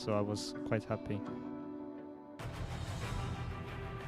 So I was quite happy.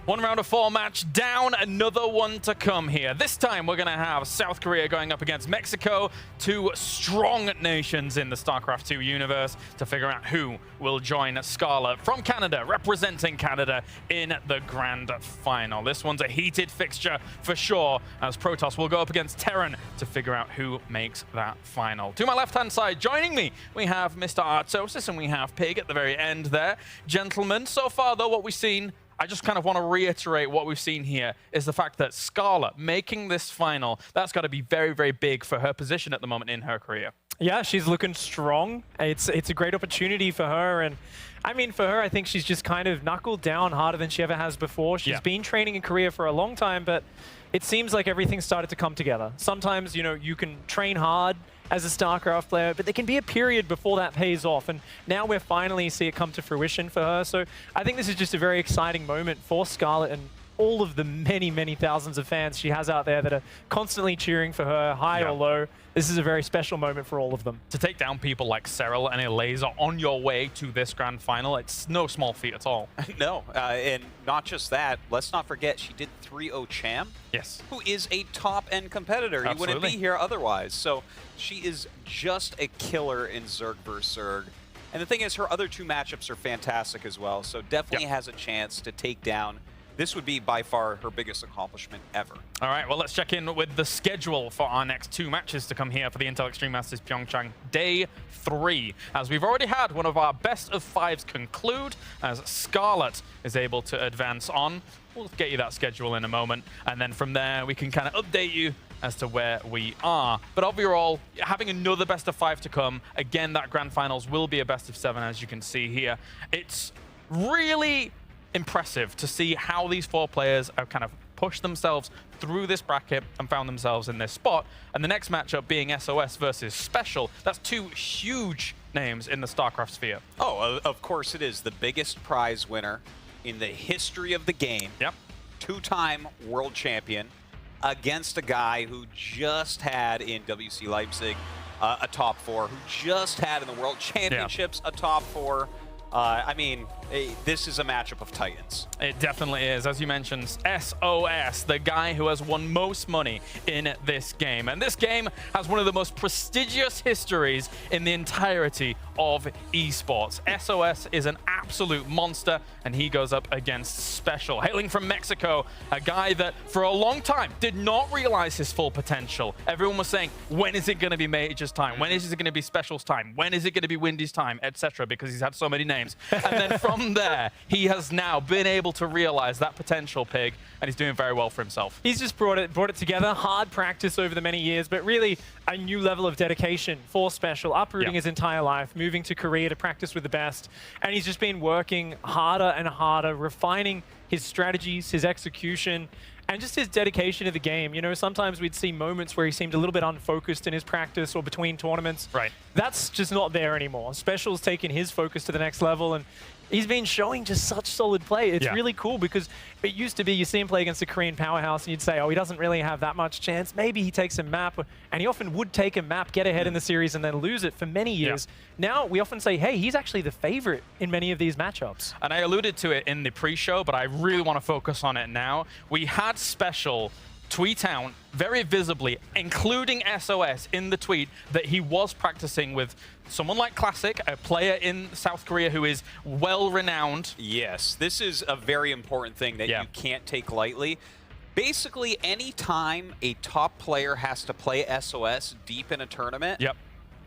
One round of 4 match down, another one to come here. This time we're going to have South Korea going up against Mexico, two strong nations in the StarCraft 2 universe, to figure out who will join Scarlet from Canada, representing Canada in the grand final. This one's a heated fixture for sure, as Protoss will go up against Terran to figure out who makes that final. To my left-hand side, joining me, we have Mr. Artosis and we have Pig at the very end there. Gentlemen, so far though, what we've seen, I just kind of want to reiterate what we've seen here is the fact that Scarlet making this final, that's got to be very, very big for her position at the moment in her career. Yeah, she's looking strong. It's a great opportunity for her. And I mean, for her, I think she's just kind of knuckled down harder than she ever has before. She's been training in Korea for a long time, but it seems like everything's started to come together. Sometimes, you know, you can train hard as a StarCraft player, but there can be a period before that pays off, and now we're finally see it come to fruition for her. So I think this is just a very exciting moment for Scarlet and all of the many, many thousands of fans she has out there that are constantly cheering for her, high or low. This is a very special moment for all of them. To take down people like Serral and Elazer on your way to this grand final, it's no small feat at all. No, and not just that, let's not forget she did 3-0 Cham. Yes. Who is a top-end competitor. Absolutely. He wouldn't be here otherwise. So she is just a killer in Zerg vs. Zerg. And the thing is, her other two matchups are fantastic as well, so definitely has a chance to take down. This would be by far her biggest accomplishment ever. All right, well, let's check in with the schedule for our next 2 matches to come here for the Intel Extreme Masters PyeongChang Day 3. As we've already had one of our best of 5s conclude, as Scarlet is able to advance on. We'll get you that schedule in a moment, and then from there we can kind of update you as to where we are. But overall, having another best of 5 to come, again, that grand finals will be a best of 7, as you can see here. It's really impressive to see how these 4 players have kind of pushed themselves through this bracket and found themselves in this spot. And the next matchup being SOS versus SpeCial. That's 2 huge names in the StarCraft sphere. Oh, of course it is. The biggest prize winner in the history of the game. Yep. 2-time world champion against a guy who just had in WC Leipzig a top 4, who just had in the World Championships a top 4. I mean, this is a matchup of titans. It definitely is. As you mentioned, SOS, the guy who has won most money in this game. And this game has one of the most prestigious histories in the entirety of esports. SOS is an absolute monster, and he goes up against SpeCial. Hailing from Mexico, a guy that for a long time did not realize his full potential. Everyone was saying, when is it going to be Major's time? When is it going to be SpeCial's time? When is it going to be Windy's time? Etc. because he's had so many names. And then from there, he has now been able to realize that potential, Pig, and he's doing very well for himself. He's just brought it together, hard practice over the many years, but really a new level of dedication for SpeCial, uprooting his entire life, moving to Korea to practice with the best, and he's just been working harder and harder, refining his strategies, his execution, and just his dedication to the game. You know, sometimes we'd see moments where he seemed a little bit unfocused in his practice or between tournaments. Right. That's just not there anymore. SpeCial's taken his focus to the next level, and he's been showing just such solid play. It's really cool because it used to be you see him play against a Korean powerhouse and you'd say, oh, he doesn't really have that much chance. Maybe he takes a map, and he often would take a map, get ahead in the series, and then lose it for many years. Now we often say, hey, he's actually the favorite in many of these matchups. And I alluded to it in the pre-show, but I really want to focus on it now. We had SpeCial tweet out very visibly, including SOS in the tweet, that he was practicing with someone like Classic, a player in South Korea who is well-renowned. Yes, this is a very important thing that you can't take lightly. Basically, any time a top player has to play SOS deep in a tournament,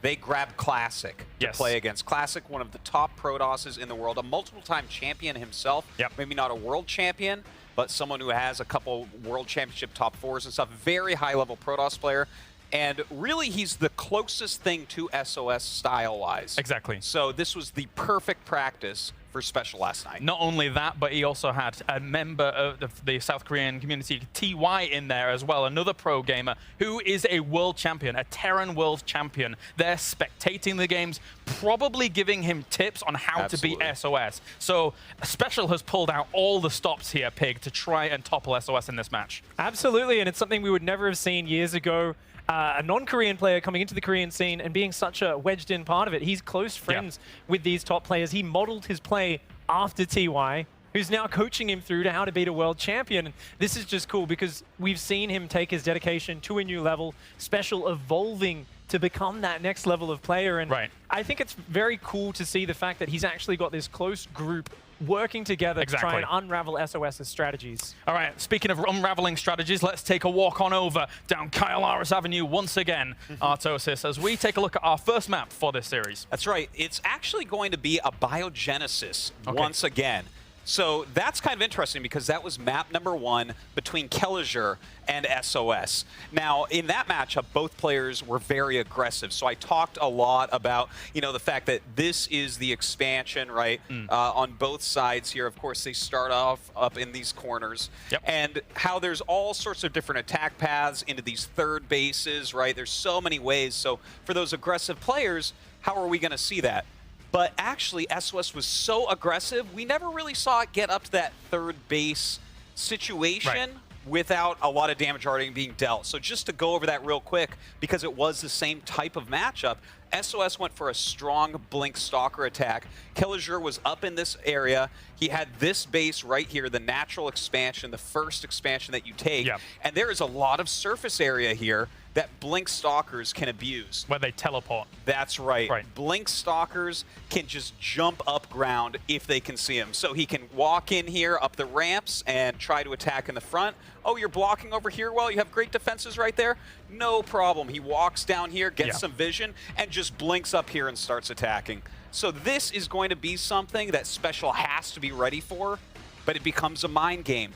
they grab Classic to play against. Classic, one of the top Protosses in the world, a multiple-time champion himself, maybe not a world champion, but someone who has a couple World Championship top 4s and stuff. Very high-level Protoss player. And really, he's the closest thing to SOS style-wise. Exactly. So this was the perfect practice for SpeCial last night. Not only that, but he also had a member of the South Korean community, TY, in there as well, another pro gamer who is a world champion, a Terran world champion. They're spectating the games, probably giving him tips on how to beat SOS. So SpeCial has pulled out all the stops here, Pig, to try and topple SOS in this match. Absolutely, and it's something we would never have seen years ago. a non-Korean player coming into the Korean scene and being such a wedged-in part of it. He's close friends with these top players. He modeled his play after TY, who's now coaching him through to how to beat a world champion. And this is just cool because we've seen him take his dedication to a new level, SpeCial evolving to become that next level of player. And I think it's very cool to see the fact that he's actually got this close group working together to try and unravel SOS's strategies. All right, speaking of unraveling strategies, let's take a walk on over down Kylaris Avenue once again, Artosis, as we take a look at our first map for this series. That's right. It's actually going to be a biogenesis once again. So that's kind of interesting because that was map number 1 between Kelliger and SOS. Now, in that matchup, both players were very aggressive. So I talked a lot about, you know, the fact that this is the expansion, right, on both sides here. Of course, they start off up in these corners. And how there's all sorts of different attack paths into these third bases, right? There's so many ways. So for those aggressive players, how are we going to see that? But actually, SOS was so aggressive, we never really saw it get up to that third base situation without a lot of damage already being dealt. So just to go over that real quick, because it was the same type of matchup, SOS went for a strong Blink Stalker attack. Kelliger was up in this area. He had this base right here, the natural expansion, the first expansion that you take. And there is a lot of surface area here that Blink Stalkers can abuse. Where they teleport. That's right. Blink Stalkers can just jump up ground if they can see him. So he can walk in here up the ramps and try to attack in the front. Oh, you're blocking over here? Well, you have great defenses right there? No problem. He walks down here, gets some vision, and just blinks up here and starts attacking. So this is going to be something that SpeCial has to be ready for, but it becomes a mind game.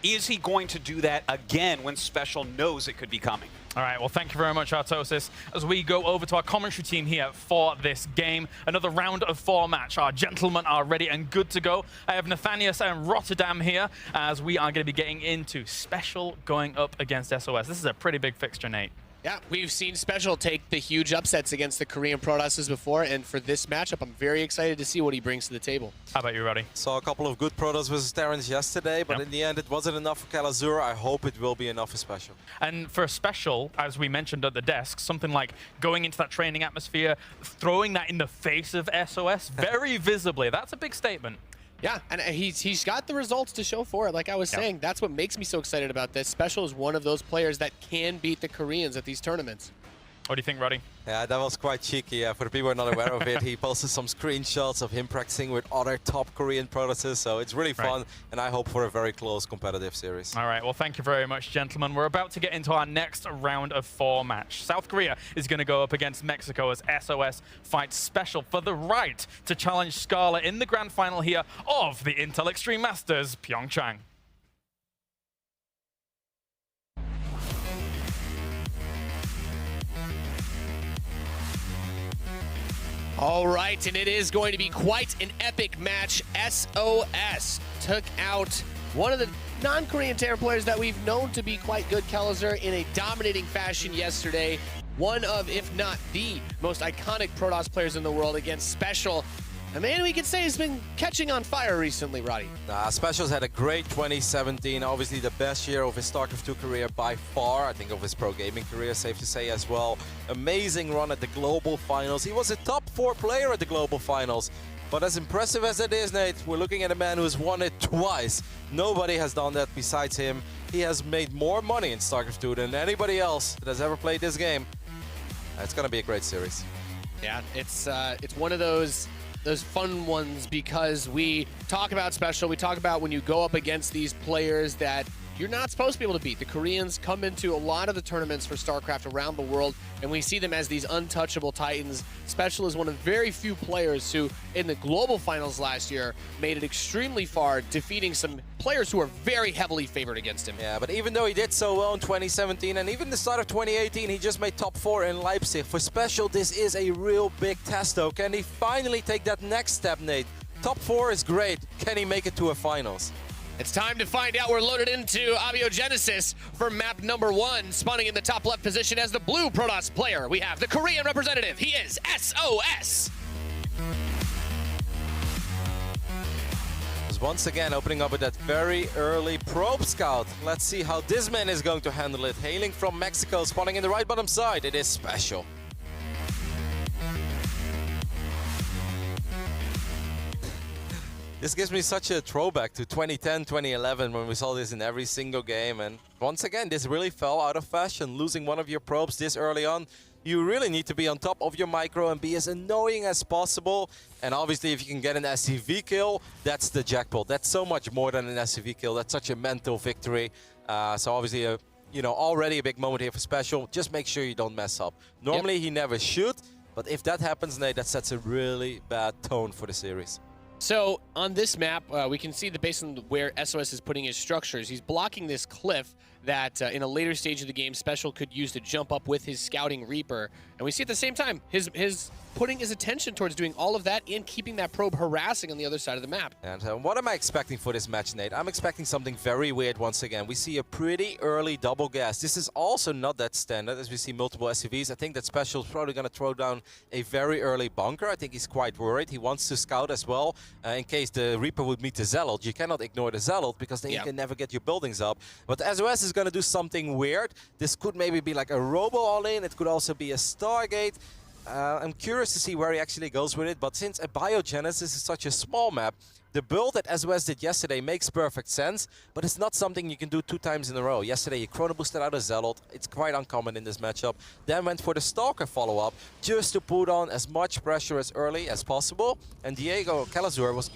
Is he going to do that again when SpeCial knows it could be coming? All right, well, thank you very much, Artosis. As we go over to our commentary team here for this game, another round of 4 match. Our gentlemen are ready and good to go. I have Nathanius and Rotterdam here as we are going to be getting into SpeCial going up against SOS. This is a pretty big fixture, Nate. Yeah, we've seen SpeCial take the huge upsets against the Korean Protosses before, and for this matchup, I'm very excited to see what he brings to the table. How about you, Roddy? Saw a couple of good Protoss versus Terrans yesterday, but in the end, it wasn't enough for Kalazur. I hope it will be enough for SpeCial. And for SpeCial, as we mentioned at the desk, something like going into that training atmosphere, throwing that in the face of SOS very visibly, that's a big statement. Yeah, and he's got the results to show for it. Like I was saying, that's what makes me so excited about this. SpeCial is one of those players that can beat the Koreans at these tournaments. What do you think, Roddy? Yeah, that was quite cheeky. For the people who are not aware of it, he posted some screenshots of him practicing with other top Korean Protosses, so it's really fun, and I hope for a very close competitive series. All right, well, thank you very much, gentlemen. We're about to get into our next round of 4 match. South Korea is going to go up against Mexico as SOS fights SpeCial for the right to challenge Scala in the grand final here of the Intel Extreme Masters, PyeongChang. All right, and it is going to be quite an epic match. SOS took out one of the non-Korean Terror players that we've known to be quite good, Kelliger, in a dominating fashion yesterday. One of, if not the most iconic Protoss players in the world against SpeCial. A man we could say has been catching on fire recently, Roddy. SpeCial's had a great 2017, obviously the best year of his StarCraft 2 career by far. I think of his pro gaming career, safe to say as well. Amazing run at the Global Finals. He was a top 4 player at the Global Finals. But as impressive as it is, Nate, we're looking at a man who's won it twice. Nobody has done that besides him. He has made more money in StarCraft 2 than anybody else that has ever played this game. It's going to be a great series. Yeah, it's one of those fun ones because we talk about SpeCial, we talk about when you go up against these players that you're not supposed to be able to beat. The Koreans come into a lot of the tournaments for StarCraft around the world, and we see them as these untouchable titans. SpeCial is one of very few players who, in the global finals last year, made it extremely far, defeating some players who are very heavily favored against him. Yeah, but even though he did so well in 2017 and even the start of 2018, he just made top 4 in Leipzig. For SpeCial, this is a real big test, though. Can he finally take that next step, Nate? Top 4 is great. Can he make it to a finals? It's time to find out. We're loaded into Abiogenesis for map number 1. Spawning in the top left position as the blue Protoss player, we have the Korean representative. He is SOS. It was once again opening up with that very early probe scout. Let's see how this man is going to handle it. Hailing from Mexico, spawning in the right bottom side, it is SpeCial. This gives me such a throwback to 2010, 2011 when we saw this in every single game. And once again, this really fell out of fashion. Losing one of your probes this early on, you really need to be on top of your micro and be as annoying as possible. And obviously, if you can get an SCV kill, that's the jackpot. That's so much more than an SCV kill. That's such a mental victory. So obviously, you know, already a big moment here for SpeCial. Just make sure you don't mess up. Normally, he never should. But if that happens, Nate, that sets a really bad tone for the series. So on this map, we can see that based on where SOS is putting his structures, he's blocking this cliff that in a later stage of the game, SpeCial could use to jump up with his scouting Reaper. And we see at the same time, his putting his attention towards doing all of that and keeping that probe harassing on the other side of the map. And what am I expecting for this match, Nate? I'm expecting something very weird once again. We see a pretty early double gas. This is also not that standard as we see multiple SCVs. I think that SpeCial is probably going to throw down a very early bunker. I think he's quite worried. He wants to scout as well in case the Reaper would meet the Zealot. You cannot ignore the Zealot because then you can never get your buildings up. But SOS is going to do something weird. This could maybe be like a Robo all-in. It could also be a Stargate. I'm curious to see where he actually goes with it, but since a Biogenesis is such a small map, the build that SOS did yesterday makes perfect sense, but it's not something you can do 2 times in a row. Yesterday he chrono boosted out a Zealot, it's quite uncommon in this matchup, then went for the Stalker follow-up just to put on as much pressure as early as possible, and Diego Calazur was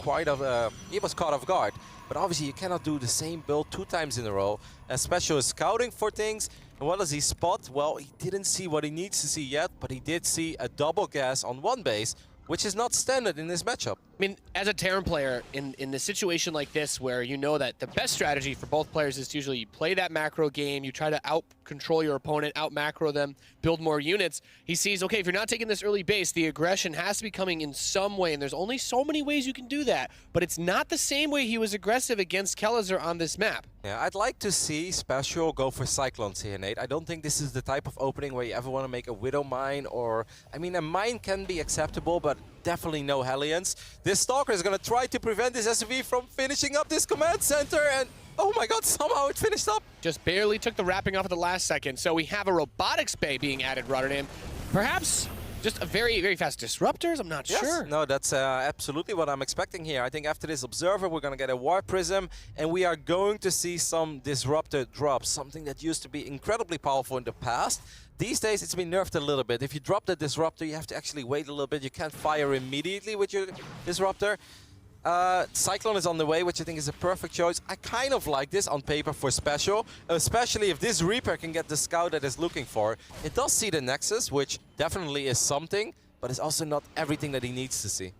he was caught off guard. But obviously you cannot do the same build 2 times in a row, as SpeCial is scouting for things. And what does he spot? Well, he didn't see what he needs to see yet, but he did see a double gas on one base, which is not standard in this matchup. I mean, as a Terran player, in a situation like this where you know that the best strategy for both players is to usually you play that macro game, you try to out-control your opponent, out-macro them, build more units. He sees, okay, if you're not taking this early base, the aggression has to be coming in some way, and there's only so many ways you can do that. But it's not the same way he was aggressive against Kelazar on this map. Yeah, I'd like to see SpeCial go for Cyclones here, Nate. I don't think this is the type of opening where you ever want to make a Widow Mine or... I mean, a Mine can be acceptable, but definitely no Hellions. This Stalker is going to try to prevent this SUV from finishing up this command center, and oh my god, somehow it finished up. Just barely took the wrapping off at the last second, so we have a robotics bay being added, Rotterdam. Perhaps just a very, very fast disruptors, I'm not sure. No, that's absolutely what I'm expecting here. I think after this Observer, we're going to get a Warp Prism, and we are going to see some Disruptor drops, something that used to be incredibly powerful in the past. These days, it's been nerfed a little bit. If you drop the Disruptor, you have to actually wait a little bit. You can't fire immediately with your Disruptor. Cyclone is on the way, which I think is a perfect choice. I kind of like this on paper for SpeCial, especially if this Reaper can get the scout that it's looking for. It does see the Nexus, which definitely is something, but it's also not everything that he needs to see.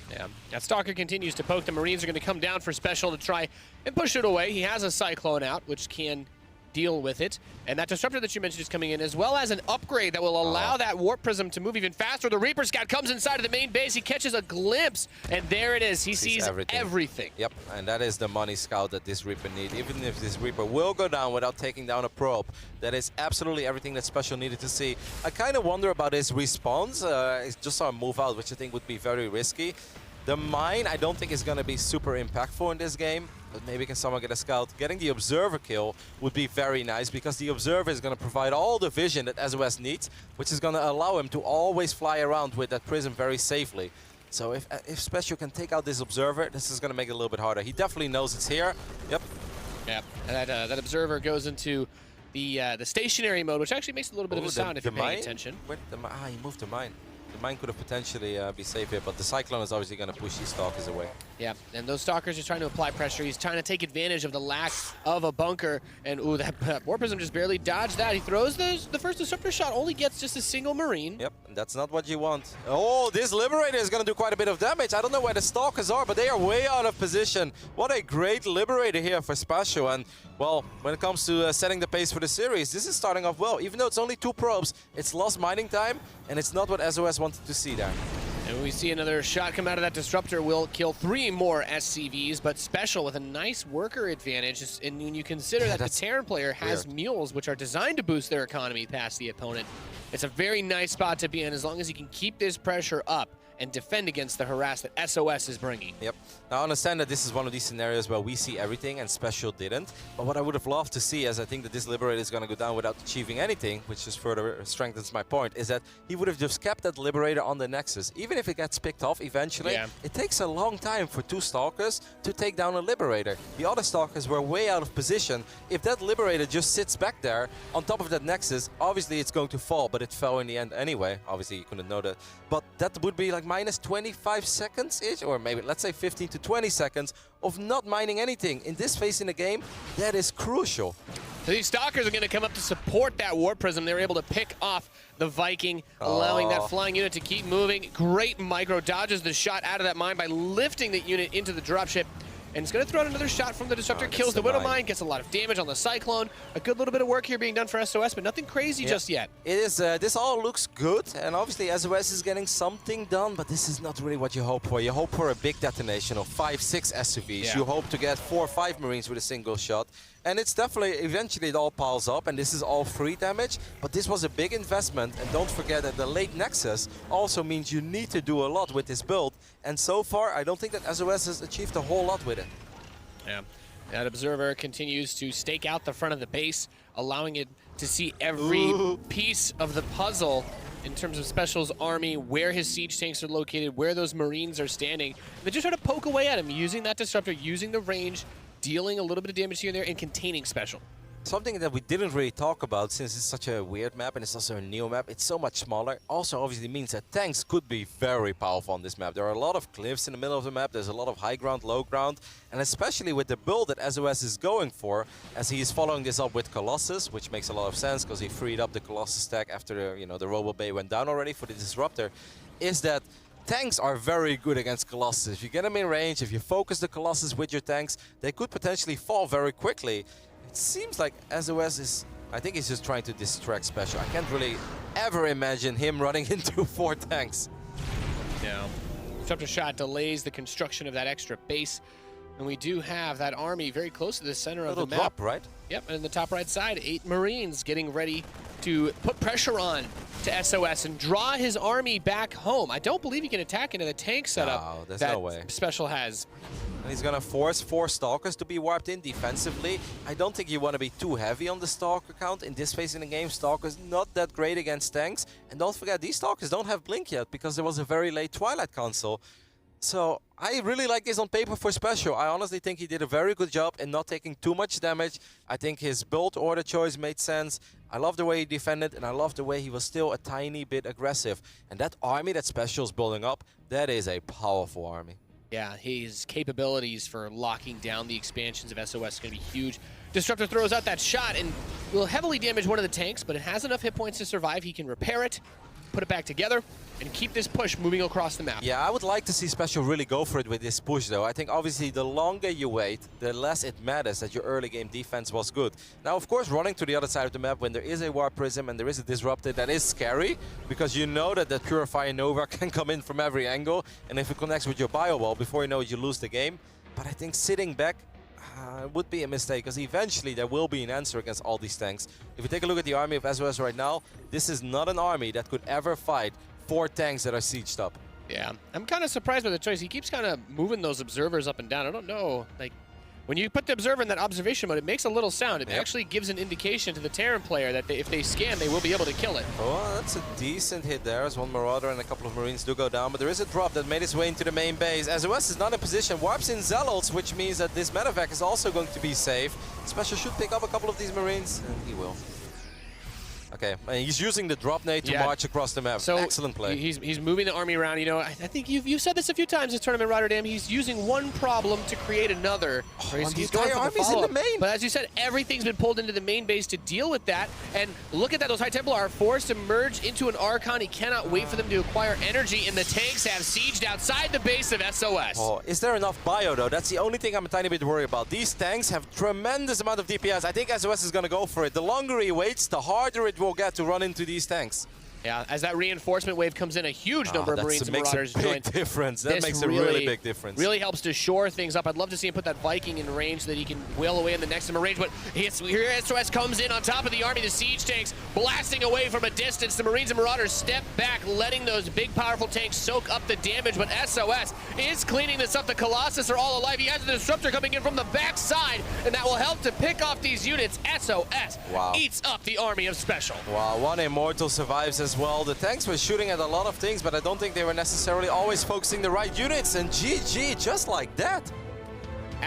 Yeah, that Stalker continues to poke. The Marines are going to come down for SpeCial to try and push it away. He has a Cyclone out, which can deal with it. And that Disruptor that you mentioned is coming in, as well as an upgrade that will allow that Warp Prism to move even faster. The Reaper Scout comes inside of the main base. He catches a glimpse, and there it is. He sees everything. Yep, and that is the money scout that this Reaper needs. Even if this Reaper will go down without taking down a probe, that is absolutely everything that SpeCial needed to see. I kind of wonder about his response. It's just a move out, which I think would be very risky. The Mine, I don't think is going to be super impactful in this game, but maybe can someone get a scout. Getting the Observer kill would be very nice, because the Observer is going to provide all the vision that SOS needs, which is going to allow him to always fly around with that Prism very safely. So if SpeCial can take out this Observer, this is going to make it a little bit harder. He definitely knows it's here. Yep. Yeah, and that Observer goes into the stationary mode, which actually makes a little bit of a sound if you're paying attention. Wait, he moved the Mine. The Mine could have potentially be safe here, but the Cyclone is obviously going to push these Stalkers away. Yeah, and those Stalkers are trying to apply pressure. He's trying to take advantage of the lack of a bunker, and ooh, that Warp Prism just barely dodged that. He throws the first Disruptor shot, only gets just a single Marine. Yep, and that's not what you want. Oh, this Liberator is going to do quite a bit of damage. I don't know where the Stalkers are, but they are way out of position. What a great Liberator here for SpeCial, and well, when it comes to setting the pace for the series, this is starting off well. Even though it's only 2 probes, it's lost mining time, and it's not what SOS wanted to see there. And we see another shot come out of that Disruptor will kill 3 more SCVs, but SpeCial with a nice worker advantage. And when you consider that the Terran player has mules, which are designed to boost their economy past the opponent, it's a very nice spot to be in as long as you can keep this pressure up and defend against the harass that SOS is bringing. Yep. Now, I understand that this is one of these scenarios where we see everything and Special didn't. But what I would have loved to see, as I think that this Liberator is going to go down without achieving anything, which just further strengthens my point, is that he would have just kept that Liberator on the Nexus. Even if it gets picked off eventually, it takes a long time for 2 Stalkers to take down a Liberator. The other Stalkers were way out of position. If that Liberator just sits back there on top of that Nexus, obviously it's going to fall, but it fell in the end anyway. Obviously you couldn't know that. But that would be like minus 25 seconds-ish, or maybe let's say 15 to 20 seconds of not mining anything. In this phase in the game, that is crucial. So these Stalkers are going to come up to support that Warp Prism. They're able to pick off the Viking, allowing that flying unit to keep moving. Great micro dodges the shot out of that mine by lifting the unit into the dropship. And it's going to throw out another shot from the Disruptor, kills the Widow Mine, gets a lot of damage on the Cyclone. A good little bit of work here being done for SOS, but nothing crazy just yet. It is. This all looks good, and obviously SOS is getting something done, but this is not really what you hope for. You hope for a big detonation of 5-6 SUVs. You hope to get 4 or 5 Marines with a single shot. And it's definitely, eventually it all piles up, and this is all free damage, but this was a big investment, and don't forget that the late Nexus also means you need to do a lot with this build, and so far I don't think that SOS has achieved a whole lot with it. Yeah, that Observer continues to stake out the front of the base, allowing it to see every piece of the puzzle in terms of Special's army, where his siege tanks are located, where those Marines are standing. They just try to poke away at him, using that Disruptor, using the range, dealing a little bit of damage here and there, and containing Special. Something that we didn't really talk about, since it's such a weird map and it's also a neo map, it's so much smaller. Also obviously means that tanks could be very powerful on this map. There are a lot of cliffs in the middle of the map, there's a lot of high ground, low ground, and especially with the build that SOS is going for, as he is following this up with Colossus, which makes a lot of sense because he freed up the Colossus stack after the Robo Bay went down already for the Disruptor, is that tanks are very good against Colossus. If you get them in range, if you focus the Colossus with your tanks, they could potentially fall very quickly. It seems like SOS is, I think he's just trying to distract Special. I can't really ever imagine him running into 4 tanks. No. Disruptor shot delays the construction of that extra base. And we do have that army very close to the center of the map. Drop, right? Yep, and in the top right side, 8 Marines getting ready to put pressure on to SOS and draw his army back home. I don't believe he can attack into the tank setup there's that no way. Special has. And he's gonna force 4 Stalkers to be warped in defensively. I don't think you want to be too heavy on the Stalker count. In this phase in the game, Stalkers not that great against tanks. And don't forget, these Stalkers don't have Blink yet because there was a very late Twilight console. So I really like this on paper for Special. I honestly think he did a very good job in not taking too much damage. I think his build order choice made sense. I love the way he defended, and I love the way he was still a tiny bit aggressive. And that army that Special's building up, that is a powerful army. Yeah, his capabilities for locking down the expansions of SOS is going to be huge. Disruptor throws out that shot and will heavily damage one of the tanks, but it has enough hit points to survive. He can repair it, put it back together, and keep this push moving across the map. Yeah, I would like to see Special really go for it with this push, though. I think obviously the longer you wait, the less it matters that your early game defense was good. Now, of course, running to the other side of the map when there is a Warp Prism and there is a Disruptor, that is scary, because you know that that Purifier Nova can come in from every angle, and if it connects with your Bio Wall, before you know it, you lose the game. But I think sitting back would be a mistake, because eventually there will be an answer against all these tanks. If you take a look at the army of SOS right now, this is not an army that could ever fight 4 tanks that are sieged up. Yeah, I'm kind of surprised by the choice. He keeps kind of moving those observers up and down. I don't know, like, when you put the observer in that observation mode, it makes a little sound. It actually gives an indication to the Terran player that if they scan, they will be able to kill it. Oh, that's a decent hit there, as one Marauder and a couple of Marines do go down, but there is a drop that made its way into the main base. SOS is not in position, warps in Zealots, which means that this medevac is also going to be safe. Special should pick up a couple of these Marines, and he will. Okay, and he's using the drop nade to march across the map. So excellent play. He's moving the army around. You know, I think you've said this a few times this tournament, Rotterdam. He's using one problem to create another. He's going for the in the main. But as you said, everything's been pulled into the main base to deal with that. And look at that, those High Templar are forced to merge into an Archon. He cannot wait for them to acquire energy, and the tanks have sieged outside the base of SOS. Oh, is there enough bio, though? That's the only thing I'm a tiny bit worried about. These tanks have tremendous amount of DPS. I think SOS is going to go for it. The longer he waits, the harder it will get to run into these tanks. Yeah, as that reinforcement wave comes in, a huge number of Marines and Marauders join. That makes a big difference. That makes a really big difference. Really helps to shore things up. I'd love to see him put that Viking in range so that he can whale away in the next range. But here SOS comes in on top of the army. The siege tanks blasting away from a distance. The Marines and Marauders step back, letting those big, powerful tanks soak up the damage. But SOS is cleaning this up. The Colossus are all alive. He has the Disruptor coming in from the backside, and that will help to pick off these units. SOS eats up the army of SpeCial. Wow, one Immortal survives as well. The tanks were shooting at a lot of things, but I don't think they were necessarily always focusing the right units, and GG, just like that.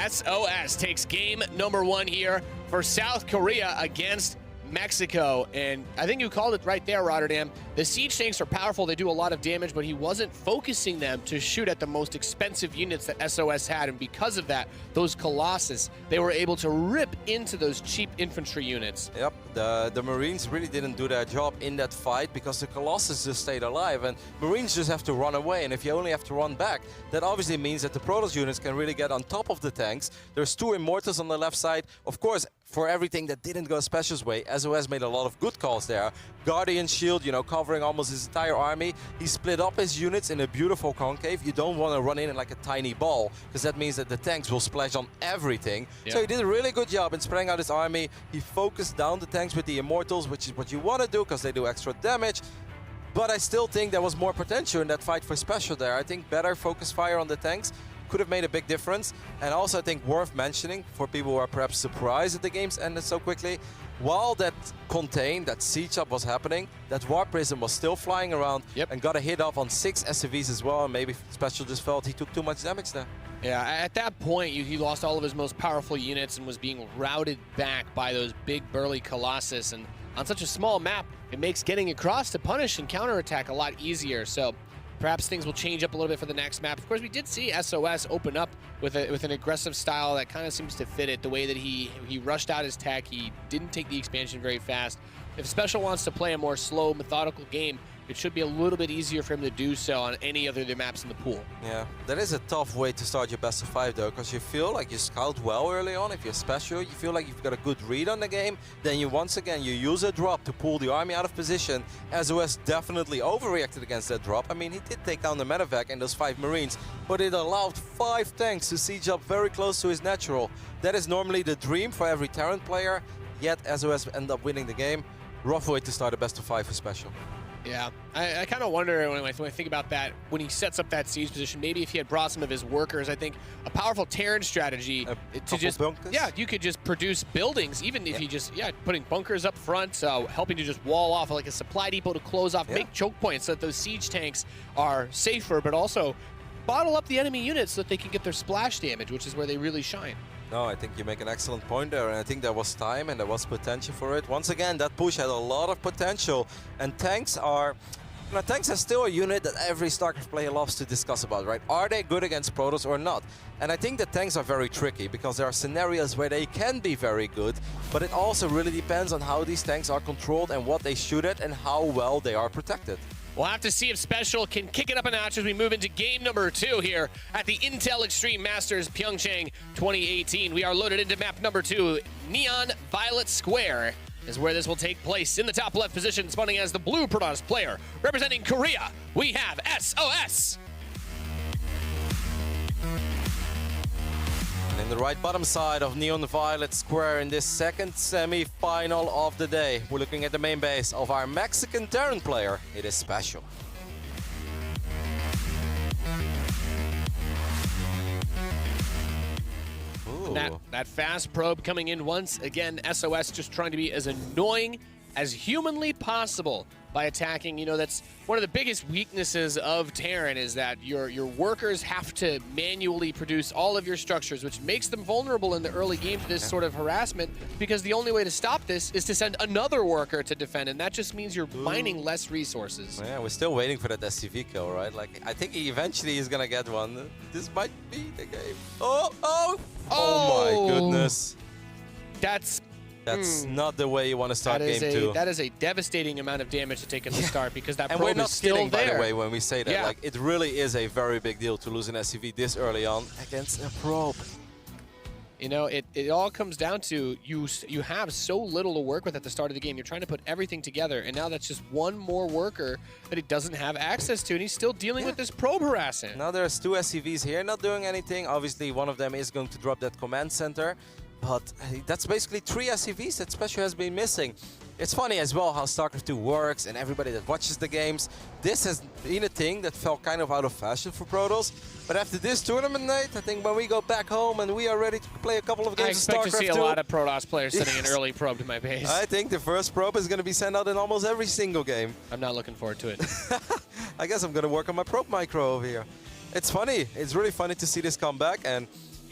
SOS takes game number 1 here for South Korea against Mexico, and I think you called it right there, Rotterdam. The siege tanks are powerful, they do a lot of damage, but he wasn't focusing them to shoot at the most expensive units that SOS had, and because of that, those Colossus, they were able to rip into those cheap infantry units. Yep, the Marines really didn't do their job in that fight because the Colossus just stayed alive, and Marines just have to run away, and if you only have to run back, that obviously means that the Protoss units can really get on top of the tanks. There's 2 Immortals on the left side. Of course, for everything that didn't go SpeCial's way, SOS made a lot of good calls there. Guardian Shield, you know, covering almost his entire army. He split up his units in a beautiful concave. You don't want to run in like a tiny ball, because that means that the tanks will splash on everything. Yeah. So he did a really good job in spreading out his army. He focused down the tanks with the Immortals, which is what you want to do, because they do extra damage. But I still think there was more potential in that fight for SpeCial there. I think better focus fire on the tanks could have made a big difference. And also I think worth mentioning for people who are perhaps surprised that the games ended so quickly, while that contain, that siege up was happening, that Warp Prism was still flying around and got a hit off on 6 SCVs as well, and maybe SpeCial just felt he took too much damage there. Yeah, at that point, he lost all of his most powerful units and was being routed back by those big burly Colossus, and on such a small map, it makes getting across to punish and counterattack a lot easier. So perhaps things will change up a little bit for the next map. Of course, we did see SOS open up with an aggressive style that kind of seems to fit it. The way that he rushed out his tech, he didn't take the expansion very fast. If SpeCial wants to play a more slow, methodical game, it should be a little bit easier for him to do so on any other maps in the pool. Yeah, that is a tough way to start your best of 5 though, because you feel like you scout well early on. If you're SpeCial, you feel like you've got a good read on the game. Then you once again, you use a drop to pull the army out of position. SOS definitely overreacted against that drop. I mean, he did take down the medevac and those 5 Marines, but it allowed 5 tanks to siege up very close to his natural. That is normally the dream for every Terran player, yet SOS ended up winning the game. Rough way to start a best of 5 for SpeCial. Yeah, I kind of wonder when I think about that, when he sets up that siege position, maybe if he had brought some of his workers, I think a powerful Terran strategy to just, bunkers? Yeah, you could just produce buildings, even if you just, putting bunkers up front, so helping to just wall off like a supply depot to close off, make choke points so that those siege tanks are safer, but also bottle up the enemy units so that they can get their splash damage, which is where they really shine. No, I think you make an excellent point there, and I think there was time and there was potential for it. Once again, that push had a lot of potential, and tanks are... Now, tanks are still a unit that every StarCraft player loves to discuss about, right? Are they good against Protoss or not? And I think that tanks are very tricky, because there are scenarios where they can be very good, but it also really depends on how these tanks are controlled and what they shoot at and how well they are protected. We'll have to see if SpeCial can kick it up a notch as we move into game number 2 here at the Intel Extreme Masters PyeongChang 2018. We are loaded into map number 2. Neon Violet Square is where this will take place. In the top left position, spawning as the blue Protoss player. Representing Korea, we have SOS. In the right bottom side of Neon Violet Square in this second semi-final of the day, we're looking at the main base of our Mexican Terran player. It is SpeCial. That fast probe coming in once again. SOS just trying to be as annoying as humanly possible by attacking. You know, that's one of the biggest weaknesses of Terran, is that your workers have to manually produce all of your structures, which makes them vulnerable in the early game to this sort of harassment, because the only way to stop this is to send another worker to defend, and that just means you're mining less resources. Yeah, we're still waiting for that SCV kill, right? Like, I think he eventually is gonna get one. This might be the game. Oh my goodness. That's not the way you want to start game 2. That is a devastating amount of damage to take at the start, because that probe we're not is still kidding, there. by the way, when we say that. Like, it really is a very big deal to lose an SCV this early on against a probe. You know, it all comes down to you have so little to work with at the start of the game. You're trying to put everything together, and now that's just one more worker that he doesn't have access to, and he's still dealing with this probe harassing. Now there's 2 SCVs here not doing anything. Obviously, one of them is going to drop that command center, but that's basically 3 SCVs that SpeCial has been missing. It's funny as well how StarCraft 2 works, and everybody that watches the games, this has been a thing that fell kind of out of fashion for Protoss. But after this tournament night, I think when we go back home and we are ready to play a couple of games of StarCraft 2. I expect to see a lot of Protoss players sending an early probe to my base. I think the first probe is going to be sent out in almost every single game. I'm not looking forward to it. I guess I'm going to work on my probe micro over here. It's funny. It's really funny to see this come back. And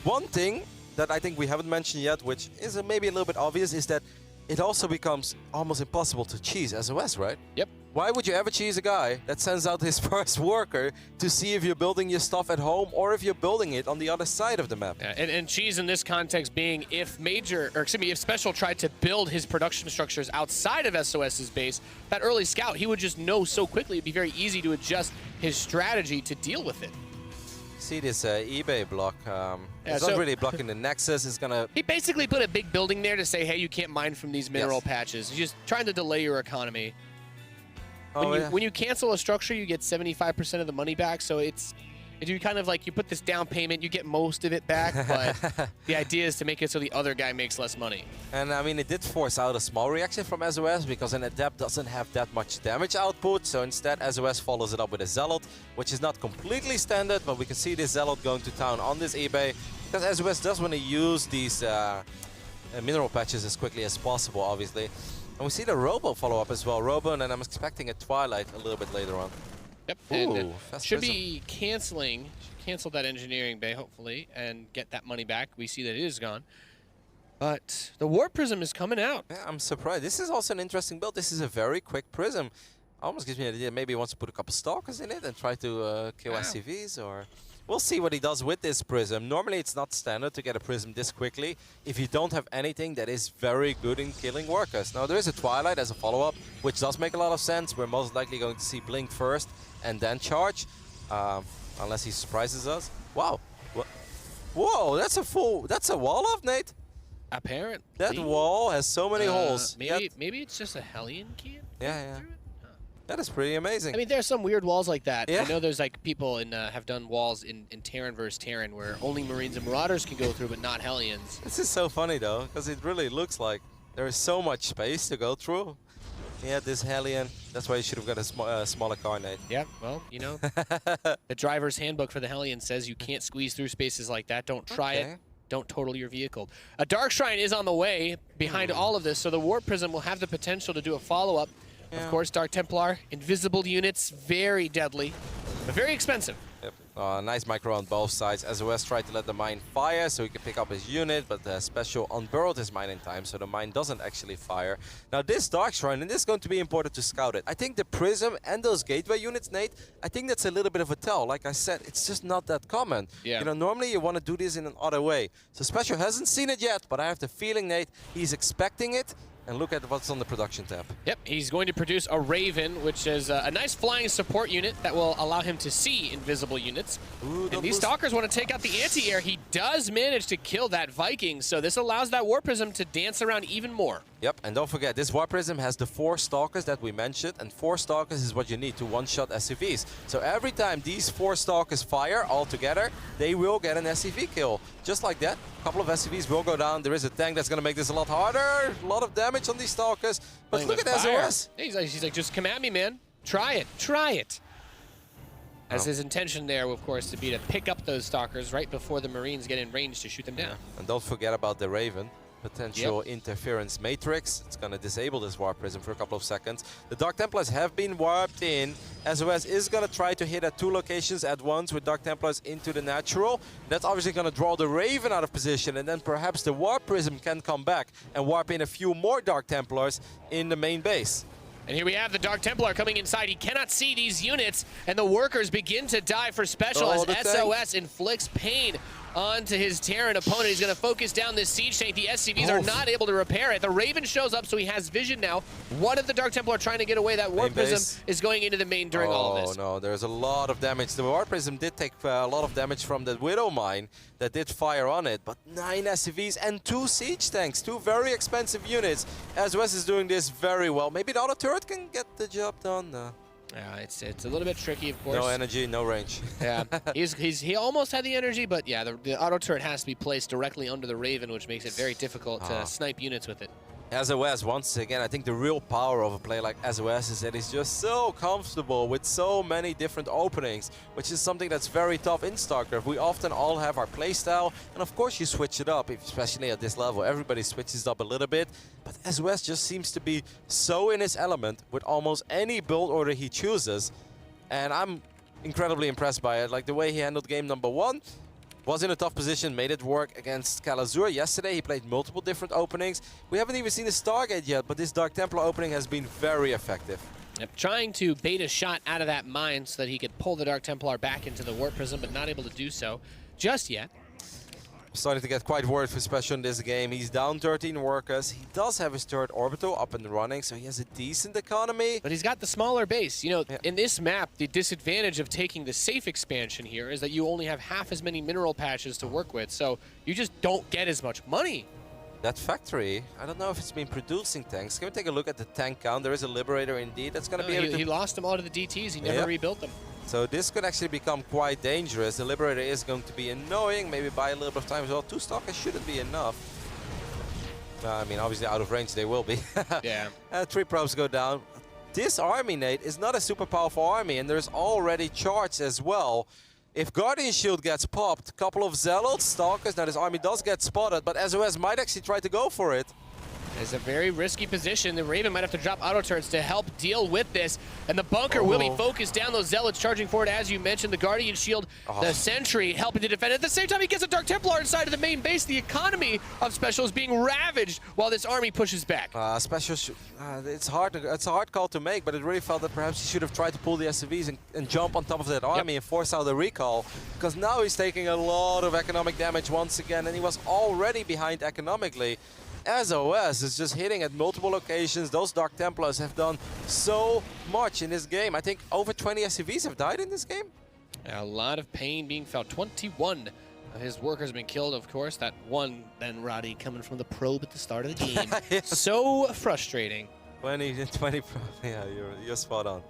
one thing that I think we haven't mentioned yet, which is maybe a little bit obvious, is that it also becomes almost impossible to cheese SOS, right? Yep. Why would you ever cheese a guy that sends out his first worker to see if you're building your stuff at home or if you're building it on the other side of the map? Yeah, and cheese in this context being if SpeCial tried to build his production structures outside of SOS's base, that early scout, he would just know so quickly it'd be very easy to adjust his strategy to deal with it. See this eBay block. It's not really blocking the Nexus. It's gonna. He basically put a big building there to say, hey, you can't mine from these mineral patches. He's just trying to delay your economy. When you cancel a structure, you get 75% of the money back. So you kind of like, you put this down payment, you get most of it back, but the idea is to make it so the other guy makes less money. And I mean, it did force out a small reaction from SOS because an Adept doesn't have that much damage output. So instead, SOS follows it up with a Zealot, which is not completely standard, but we can see this Zealot going to town on this eBay because SOS does want to use these mineral patches as quickly as possible, obviously. And we see the Robo follow up as well. Robo, and then I'm expecting a Twilight a little bit later on. Yep, Ooh, and should be cancel that engineering bay, hopefully, and get that money back. We see that it is gone. But the Warp Prism is coming out. Yeah, I'm surprised. This is also an interesting build. This is a very quick Prism. Almost gives me an idea. Maybe he wants to put a couple Stalkers in it and try to kill SCVs, or... We'll see what he does with this Prism. Normally, it's not standard to get a Prism this quickly if you don't have anything that is very good in killing workers. Now, there is a Twilight as a follow-up, which does make a lot of sense. We're most likely going to see Blink first and then Charge, unless he surprises us. Wow. Whoa, that's a wall off, Nate. Apparently. That wall has so many holes. Maybe it's just a Hellion can't yeah. That is pretty amazing. I mean, there's some weird walls like that. Yeah. I know there's like people have done walls in Terran versus Terran where only Marines and Marauders can go through, but not Hellions. This is so funny though, because it really looks like there is so much space to go through. Yeah, this Hellion. That's why you should have got a smaller car, Nate. Yeah, well, you know, the driver's handbook for the Hellion says you can't squeeze through spaces like that. Don't try it. Don't total your vehicle. A Dark Shrine is on the way behind all of this, so the Warp Prism will have the potential to do a follow-up. Yeah. Of course, Dark Templar, invisible units, very deadly, but very expensive. Yep. Nice micro on both sides. SOS tried to let the mine fire so he could pick up his unit, but the SpeCial unburrowed his mine in time, so the mine doesn't actually fire. Now this Dark Shrine, and this is going to be important to scout it. I think the Prism and those Gateway units, Nate, I think that's a little bit of a tell. Like I said, it's just not that common. Yeah. You know, normally you want to do this in an other way. So SpeCial hasn't seen it yet, but I have the feeling, Nate, he's expecting it. And look at what's on the production tab. Yep, he's going to produce a Raven, which is a nice flying support unit that will allow him to see invisible units. Ooh, and these Stalkers want to take out the anti-air. He does manage to kill that Viking, so this allows that Warp Prism to dance around even more. Yep, and don't forget, this Warp Prism has the 4 Stalkers that we mentioned, and 4 Stalkers is what you need to one-shot SCVs. So every time these 4 Stalkers fire all together, they will get an SCV kill. Just like that, a couple of SCVs will go down. There is a tank that's going to make this a lot harder. A lot of damage on these Stalkers. But look at SOS. He's like, just come at me, man. Try it. Try it. As his intention there, of course, to be to pick up those Stalkers right before the Marines get in range to shoot them down. And don't forget about the Raven. Potential interference matrix. It's going to disable this Warp Prism for a couple of seconds. The Dark Templars have been warped in. SOS is going to try to hit at 2 locations at once with Dark Templars into the natural. That's obviously going to draw the Raven out of position, and then perhaps the Warp Prism can come back and warp in a few more Dark Templars in the main base. And here we have the Dark Templar coming inside. He cannot see these units, and the workers begin to die for SpeCial as SOS inflicts pain onto his Terran opponent. He's going to focus down this siege tank. The SCVs are not able to repair it. The Raven shows up, so he has vision now. One of the Dark Templar trying to get away. That Warp Prism is going into the main during all of this. Oh no, there's a lot of damage. The Warp Prism did take a lot of damage from the Widow Mine that did fire on it, but 9 SCVs and 2 siege tanks, 2 very expensive units. SOS is doing this very well. Maybe the auto turret can get the job done. Yeah, it's a little bit tricky, of course. No energy, no range. Yeah, he almost had the energy, but yeah, the auto turret has to be placed directly under the Raven, which makes it very difficult to snipe units with it. SOS, once again, I think the real power of a player like SOS is that he's just so comfortable with so many different openings, which is something that's very tough in StarCraft. We often all have our playstyle, and of course you switch it up, especially at this level. Everybody switches up a little bit, but SOS just seems to be so in his element with almost any build order he chooses, and I'm incredibly impressed by it. Like the way he handled game number 1. Was in a tough position, made it work against Kalazur. Yesterday he played multiple different openings. We haven't even seen the Stargate yet, but this Dark Templar opening has been very effective. Yep, trying to bait a shot out of that mine so that he could pull the Dark Templar back into the Warp Prism, but not able to do so just yet. Starting to get quite worried for SpeCial in this game. He's down 13 workers. He does have his third orbital up and running, so he has a decent economy. But he's got the smaller base. You know, in this map, the disadvantage of taking the safe expansion here is that you only have half as many mineral patches to work with, so you just don't get as much money. That factory, I don't know if it's been producing tanks. Can we take a look at the tank count? There is a Liberator indeed. That's going to be able to... He lost them all to the DTs. He never rebuilt them. So this could actually become quite dangerous. The Liberator is going to be annoying, maybe buy a little bit of time as well. 2 Stalkers shouldn't be enough. I mean, obviously out of range they will be. Yeah. 3 probes go down. This army, Nate, is not a super powerful army, and there's already charge as well. If Guardian Shield gets popped, a couple of Zealots, Stalkers, now this army does get spotted, but SOS might actually try to go for it. It's a very risky position. The Raven might have to drop auto turrets to help deal with this. And the bunker will be focused down. Those Zealots charging forward, as you mentioned. The Guardian Shield, the Sentry helping to defend. At the same time, he gets a Dark Templar inside of the main base. The economy of SpeCial is being ravaged while this army pushes back. SpeCial, it's a hard call to make, but it really felt that perhaps he should have tried to pull the SCVs and jump on top of that army and force out the recall. Because now he's taking a lot of economic damage once again, and he was already behind economically. SOS is just hitting at multiple locations. Those Dark Templars have done so much in this game. I think over 20 SCVs have died in this game. A lot of pain being felt. 21 of his workers have been killed, of course. That one, then Roddy, coming from the probe at the start of the game. So frustrating. 20, yeah, you're spot on.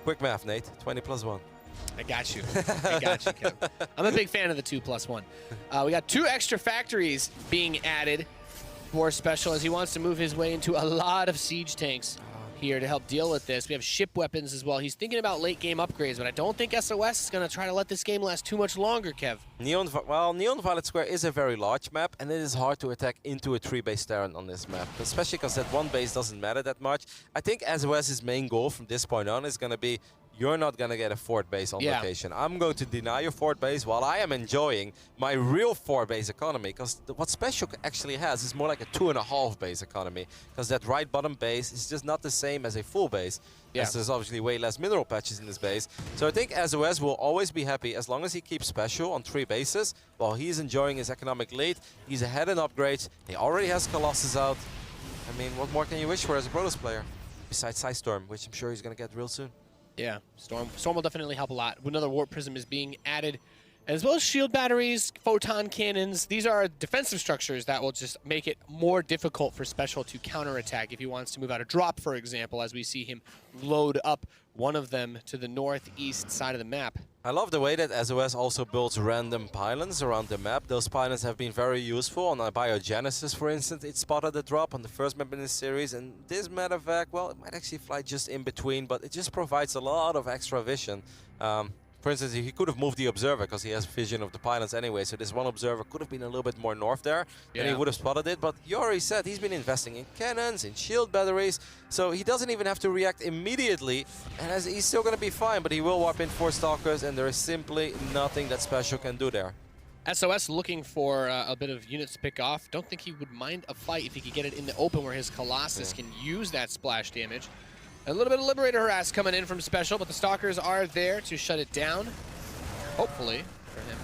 Quick math, Nate. 20 plus 1. I got you. I got you, Kevin. I'm a big fan of the 2+1. We got 2 extra factories being added for SpeCial as he wants to move his way into a lot of siege tanks here to help deal with this. We have ship weapons as well. He's thinking about late game upgrades, but I don't think SOS is going to try to let this game last too much longer, Kev. Neon Violet Square is a very large map, and it is hard to attack into a 3-base Terran on this map, especially because that 1 base doesn't matter that much. I think SOS's main goal from this point on is going to be, you're not going to get a fort base on location. I'm going to deny your fort base while I am enjoying my real fort base economy, because what SpeCial actually has is more like a 2.5 base economy, because that right bottom base is just not the same as a full base. As there's obviously way less mineral patches in this base. So I think SOS will always be happy as long as he keeps SpeCial on 3 bases while he's enjoying his economic lead. He's ahead in upgrades. He already has Colossus out. I mean, what more can you wish for as a Protoss player? Besides Storm, which I'm sure he's going to get real soon. Yeah, Storm will definitely help a lot. Another Warp Prism is being added, as well as shield batteries, photon cannons. These are defensive structures that will just make it more difficult for SpeCial to counterattack if he wants to move out a drop, for example, as we see him load up one of them to the northeast side of the map. I love the way that SOS also builds random pylons around the map. Those pylons have been very useful. On Biogenesis, for instance, it spotted a drop on the first map in this series, and this medevac, well, it might actually fly just in between, but it just provides a lot of extra vision. For instance, he could have moved the observer because he has vision of the pylons anyway, so this one observer could have been a little bit more north there, and he would have spotted it. But he already said he's been investing in cannons, in shield batteries, so he doesn't even have to react immediately, and he's still going to be fine, but he will warp in 4 Stalkers, and there is simply nothing that SpeCial can do there. SOS looking for a bit of units to pick off. Don't think he would mind a fight if he could get it in the open where his Colossus can use that splash damage. A little bit of Liberator harass coming in from SpeCial, but the Stalkers are there to shut it down. Hopefully for him.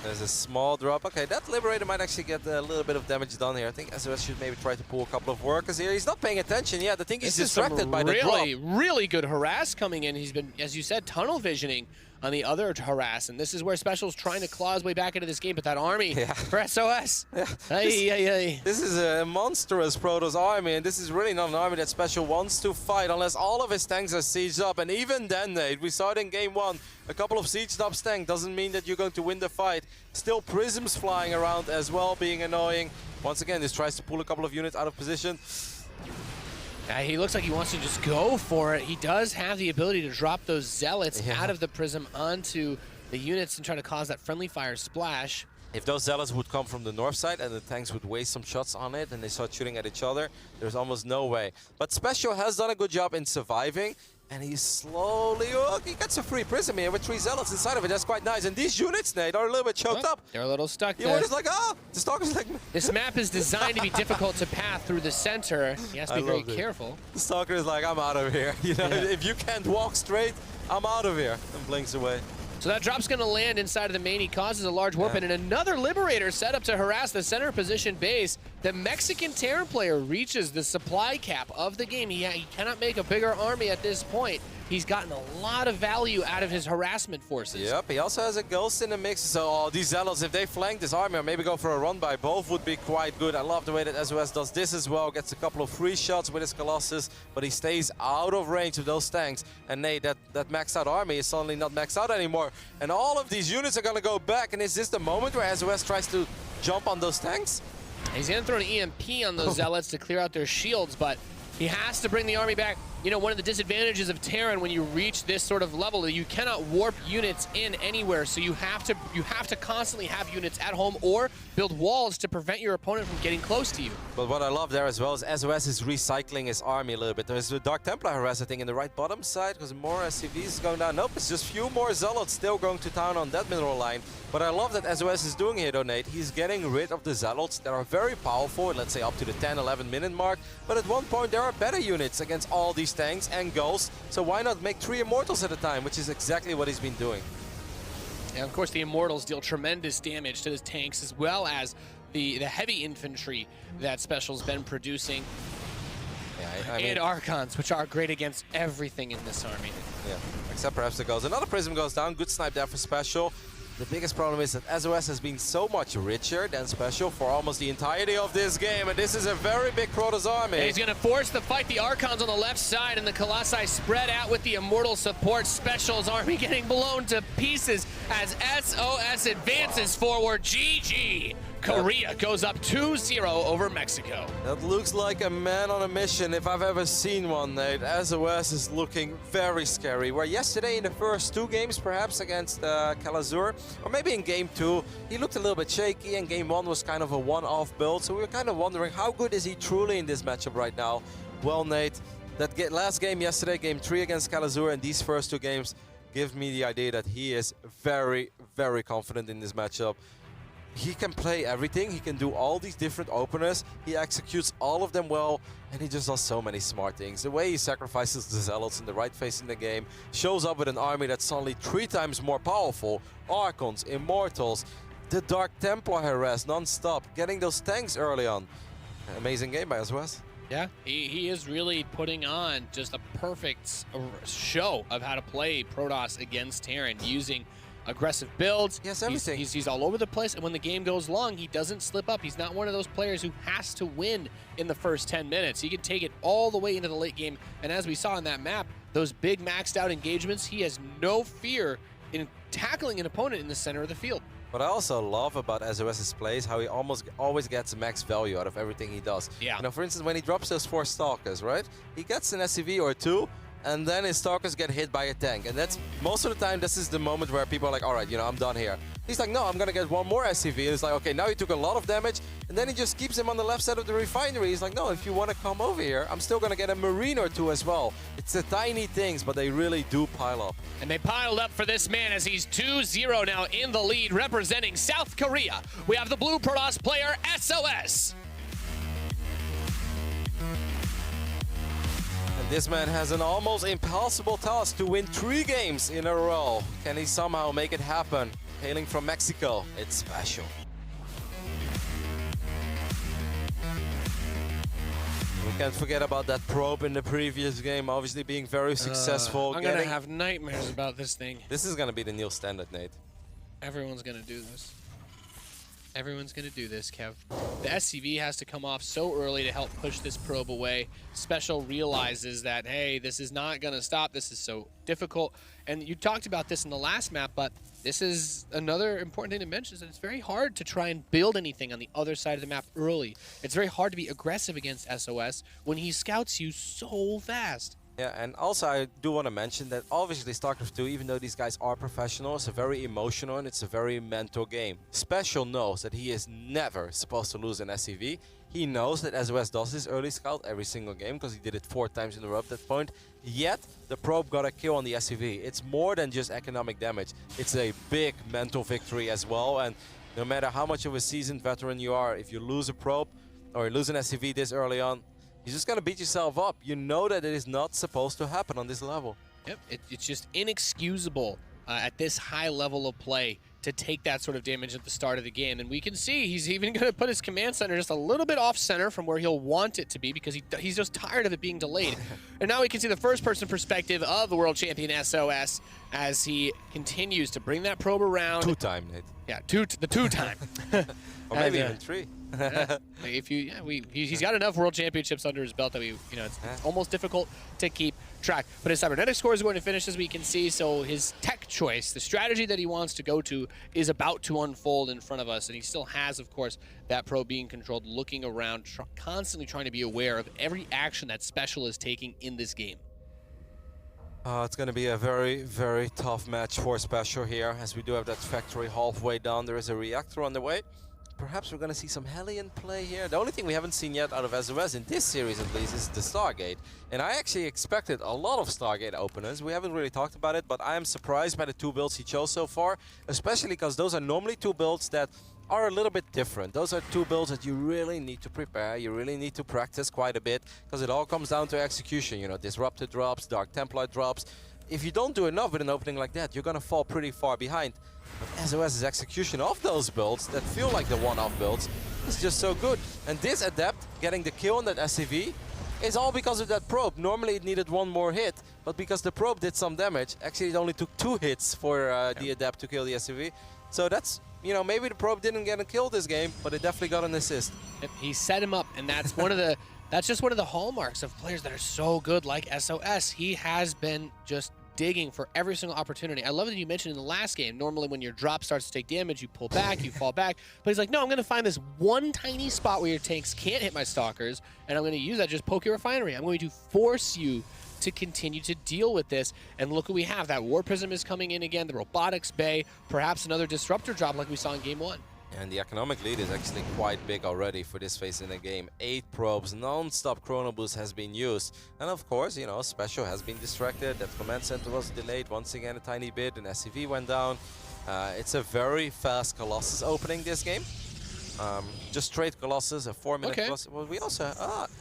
There's a small drop. Okay, that Liberator might actually get a little bit of damage done here. I think SOS should maybe try to pull a couple of workers here. He's not paying attention yet. I think he's distracted by the drop. Really good harass coming in. He's been, as you said, tunnel visioning on the other harass, and this is where SpeCial's trying to claw his way back into this game, but that army for SOS. This is a monstrous Protoss army, and this is really not an army that SpeCial wants to fight unless all of his tanks are sieged up. And even then, Nate, we saw it in game 1. A couple of sieged up tanks doesn't mean that you're going to win the fight. Still prisms flying around as well, being annoying. Once again, this tries to pull a couple of units out of position. He looks like he wants to just go for it. He does have the ability to drop those zealots out of the prism onto the units and try to cause that friendly fire splash. If those zealots would come from the north side and the tanks would waste some shots on it and they start shooting at each other, there's almost no way. But SpeCial has done a good job in surviving, and he's slowly... Oh, he gets a free prism here with 3 zealots inside of it. That's quite nice. And these units, Nate, are a little bit choked up. They're a little stuck there. You're just like, oh, the Stalker's like... This map is designed to be difficult to path through the center. He has to be very careful. The Stalker is like, I'm out of here. You know, if you can't walk straight, I'm out of here. And blinks away. So that drop's going to land inside of the main. He causes a large warp, and another Liberator set up to harass the center position base. The Mexican Terran player reaches the supply cap of the game. He cannot make a bigger army at this point. He's gotten a lot of value out of his harassment forces. Yep, he also has a Ghost in the mix. So these Zealots, if they flank this army or maybe go for a run by both, would be quite good. I love the way that SOS does this as well. Gets a couple of free shots with his Colossus, but he stays out of range of those tanks. And Nate, that maxed out army is suddenly not maxed out anymore. And all of these units are going to go back. And is this the moment where SOS tries to jump on those tanks? He's going to throw an EMP on those Zealots to clear out their shields, but he has to bring the army back. You know, one of the disadvantages of Terran when you reach this sort of level, you cannot warp units in anywhere. So you have to constantly have units at home or build walls to prevent your opponent from getting close to you. But what I love there as well is SOS is recycling his army a little bit. There's a Dark Templar harass, I think, in the right bottom side, because more SCVs is going down. Nope, it's just few more Zealots still going to town on that mineral line. But I love that SOS is doing here, though, Nate. He's getting rid of the Zealots that are very powerful, let's say up to the 10-11 minute mark. But at one point, there are better units against all these tanks and ghosts. So why not make 3 Immortals at a time, which is exactly what he's been doing. And of course, the Immortals deal tremendous damage to the tanks, as well as the heavy infantry that SpeCial's been producing. Yeah, I mean, and Archons, which are great against everything in this army. Yeah, except perhaps the Ghost. Another Prism goes down. Good snipe there for SpeCial. The biggest problem is that SOS has been so much richer than SpeCial for almost the entirety of this game, and this is a very big Protoss army. And he's going to force the fight. The Archons on the left side and the Colossi spread out with the Immortal support. SpeCial's army getting blown to pieces as SOS advances forward. GG! Korea goes up 2-0 over Mexico. That looks like a man on a mission if I've ever seen one, Nate. SOS is looking very scary. Where yesterday in the first 2 games, perhaps against Kalazur, or maybe in game 2, he looked a little bit shaky, and game 1 was kind of a one-off build. So we were kind of wondering, how good is he truly in this matchup right now? Well, Nate, that last game yesterday, game 3 against Kalazur, and these first 2 games give me the idea that he is very, very confident in this matchup. He can play everything, he can do all these different openers, he executes all of them well, and he just does so many smart things. The way he sacrifices the Zealots in the right phase in the game, shows up with an army that's suddenly 3 times more powerful. Archons, Immortals, the Dark Templar harass non-stop, getting those tanks early on. Amazing game by SOS. Yeah, he is really putting on just a perfect show of how to play Protoss against Terran, using aggressive builds. Yes, everything. He's all over the place, and when the game goes long, he doesn't slip up. He's not one of those players who has to win in the first 10 minutes. He can take it all the way into the late game, and as we saw in that map, those big maxed out engagements, he has no fear in tackling an opponent in the center of the field. What I also love about SOS's plays, how he almost always gets max value out of everything he does. Yeah. You know, for instance, when he drops those 4 Stalkers, right? He gets an SCV or 2, and then his Stalkers get hit by a tank. And that's, most of the time, this is the moment where people are like, all right, you know, I'm done here. He's like, no, I'm gonna get 1 more SCV. And it's like, okay, now he took a lot of damage, and then he just keeps him on the left side of the refinery. He's like, no, if you wanna come over here, I'm still gonna get a Marine or 2 as well. It's the tiny things, but they really do pile up. And they piled up for this man as he's 2-0 now in the lead, representing South Korea. We have the blue Protoss player, SOS. This man has an almost impossible task to win 3 games in a row. Can he somehow make it happen? Hailing from Mexico, it's SpeCial. We can't forget about that probe in the previous game, obviously being very successful. I'm gonna have nightmares about this thing. This is gonna be the new standard, Nate. Everyone's gonna do this. Everyone's gonna do this, Kev. The SCV has to come off so early to help push this probe away. SpeCial realizes that, hey, this is not gonna stop. This is so difficult. And you talked about this in the last map, but this is another important thing to mention, is that it's very hard to try and build anything on the other side of the map early. It's very hard to be aggressive against SOS when he scouts you so fast. Yeah, and also I do want to mention that obviously StarCraft 2, even though these guys are professional, it's a very emotional and it's a very mental game. SpeCial knows that he is never supposed to lose an SCV. He knows that SOS does his early scout every single game because he did it 4 times in a row at that point. Yet, the probe got a kill on the SCV. It's more than just economic damage. It's a big mental victory as well, and no matter how much of a seasoned veteran you are, if you lose a probe or you lose an SCV this early on, you're just gonna beat yourself up. You know that it is not supposed to happen on this level. Yep, it's just inexcusable at this high level of play to take that sort of damage at the start of the game. And we can see he's even gonna put his command center just a little bit off center from where he'll want it to be because he's just tired of it being delayed. And now we can see the first person perspective of the world champion SOS as he continues to bring that probe around. 2-time, Nate. Yeah, the 2-time. Or maybe even 3. Yeah. He's got enough world championships under his belt that it's almost difficult to keep track. But his cybernetic score is going to finish, as we can see. So his tech choice, the strategy that he wants to go to, is about to unfold in front of us. And he still has, of course, that probe being controlled, looking around, constantly trying to be aware of every action that SpeCial is taking in this game. It's going to be a very, very tough match for SpeCial here, as we do have that factory halfway done. There is a reactor on the way. Perhaps we're going to see some Hellion play here. The only thing we haven't seen yet out of SOS in this series at least is the Stargate. And I actually expected a lot of Stargate openers. We haven't really talked about it, but I am surprised by the 2 builds he chose so far, especially because those are normally 2 builds that are a little bit different. Those are 2 builds that you really need to prepare, you really need to practice quite a bit, because it all comes down to execution. You know, Disrupted drops, Dark Templar drops. If you don't do enough with an opening like that, you're going to fall pretty far behind. But SOS's execution of those builds that feel like the one-off builds is just so good. And this Adept getting the kill on that SCV is all because of that probe. Normally it needed 1 more hit, but because the probe did some damage, actually it only took 2 hits for the Adept to kill the SCV. So that's, you know, maybe the probe didn't get a kill this game, but it definitely got an assist. He set him up, and that's one of the that's just one of the hallmarks of players that are so good like SOS. He has been just digging for every single opportunity. I love that you mentioned in the last game, normally when your drop starts to take damage, you pull back, you fall back. But he's like, no, I'm going to find this one tiny spot where your tanks can't hit my stalkers, and I'm going to use that, just poke your refinery. I'm going to force you to continue to deal with this. And look what we have. That War Prism is coming in again, the Robotics Bay, perhaps another Disruptor drop like we saw in Game 1. And the economic lead is actually quite big already for this phase in the game. 8 probes, non-stop chrono boost has been used. And of course, you know, SpeCial has been distracted. That command center was delayed once again a tiny bit, and SCV went down. It's a very fast Colossus opening this game. Just straight Colossus, a 4-minute Colossus. Well, we also,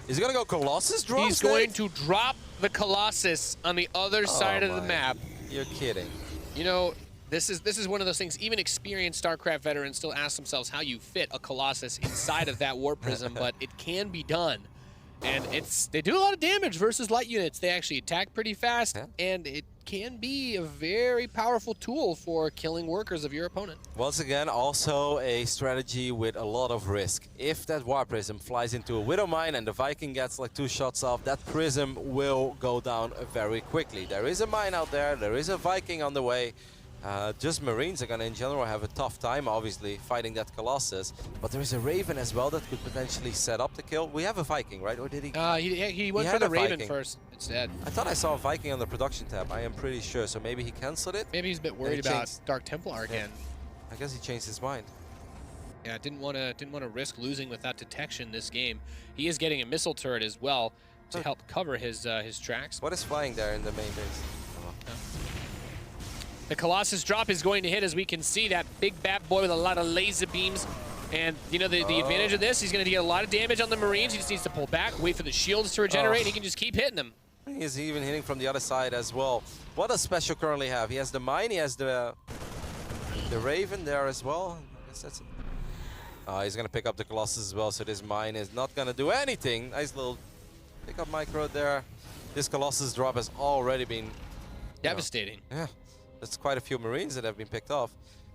is he gonna go Colossus drop? He's going to drop the Colossus on the other side of the map. You're kidding. You know, this is one of those things, even experienced StarCraft veterans still ask themselves how you fit a Colossus inside of that Warp Prism, but it can be done. And they do a lot of damage versus light units. They actually attack pretty fast, and it can be a very powerful tool for killing workers of your opponent. Once again, also a strategy with a lot of risk. If that Warp Prism flies into a Widow Mine and the Viking gets like 2 shots off, that Prism will go down very quickly. There is a mine out there, there is a Viking on the way. Just Marines are going to, in general, have a tough time, obviously, fighting that Colossus. But there is a Raven as well that could potentially set up the kill. We have a Viking, right? Or did he? He went for the Raven first instead. I thought I saw a Viking on the production tab. I am pretty sure. So maybe he canceled it? Maybe he's a bit worried about Dark Templar again. I guess he changed his mind. Yeah, didn't want to risk losing without detection this game. He is getting a missile turret as well to help cover his tracks. What is flying there in the main base? The Colossus drop is going to hit, as we can see, that big bad boy with a lot of laser beams. And, you know, the advantage of this, he's going to get a lot of damage on the Marines. He just needs to pull back, wait for the shields to regenerate, and he can just keep hitting them. He's even hitting from the other side as well. What does SpeCial currently have? He has the mine, he has the Raven there as well. I guess that's it. He's gonna pick up the Colossus as well, so this mine is not gonna do anything. Nice little pick up micro there. This Colossus drop has already been devastating. Yeah, that's quite a few Marines that have been picked off.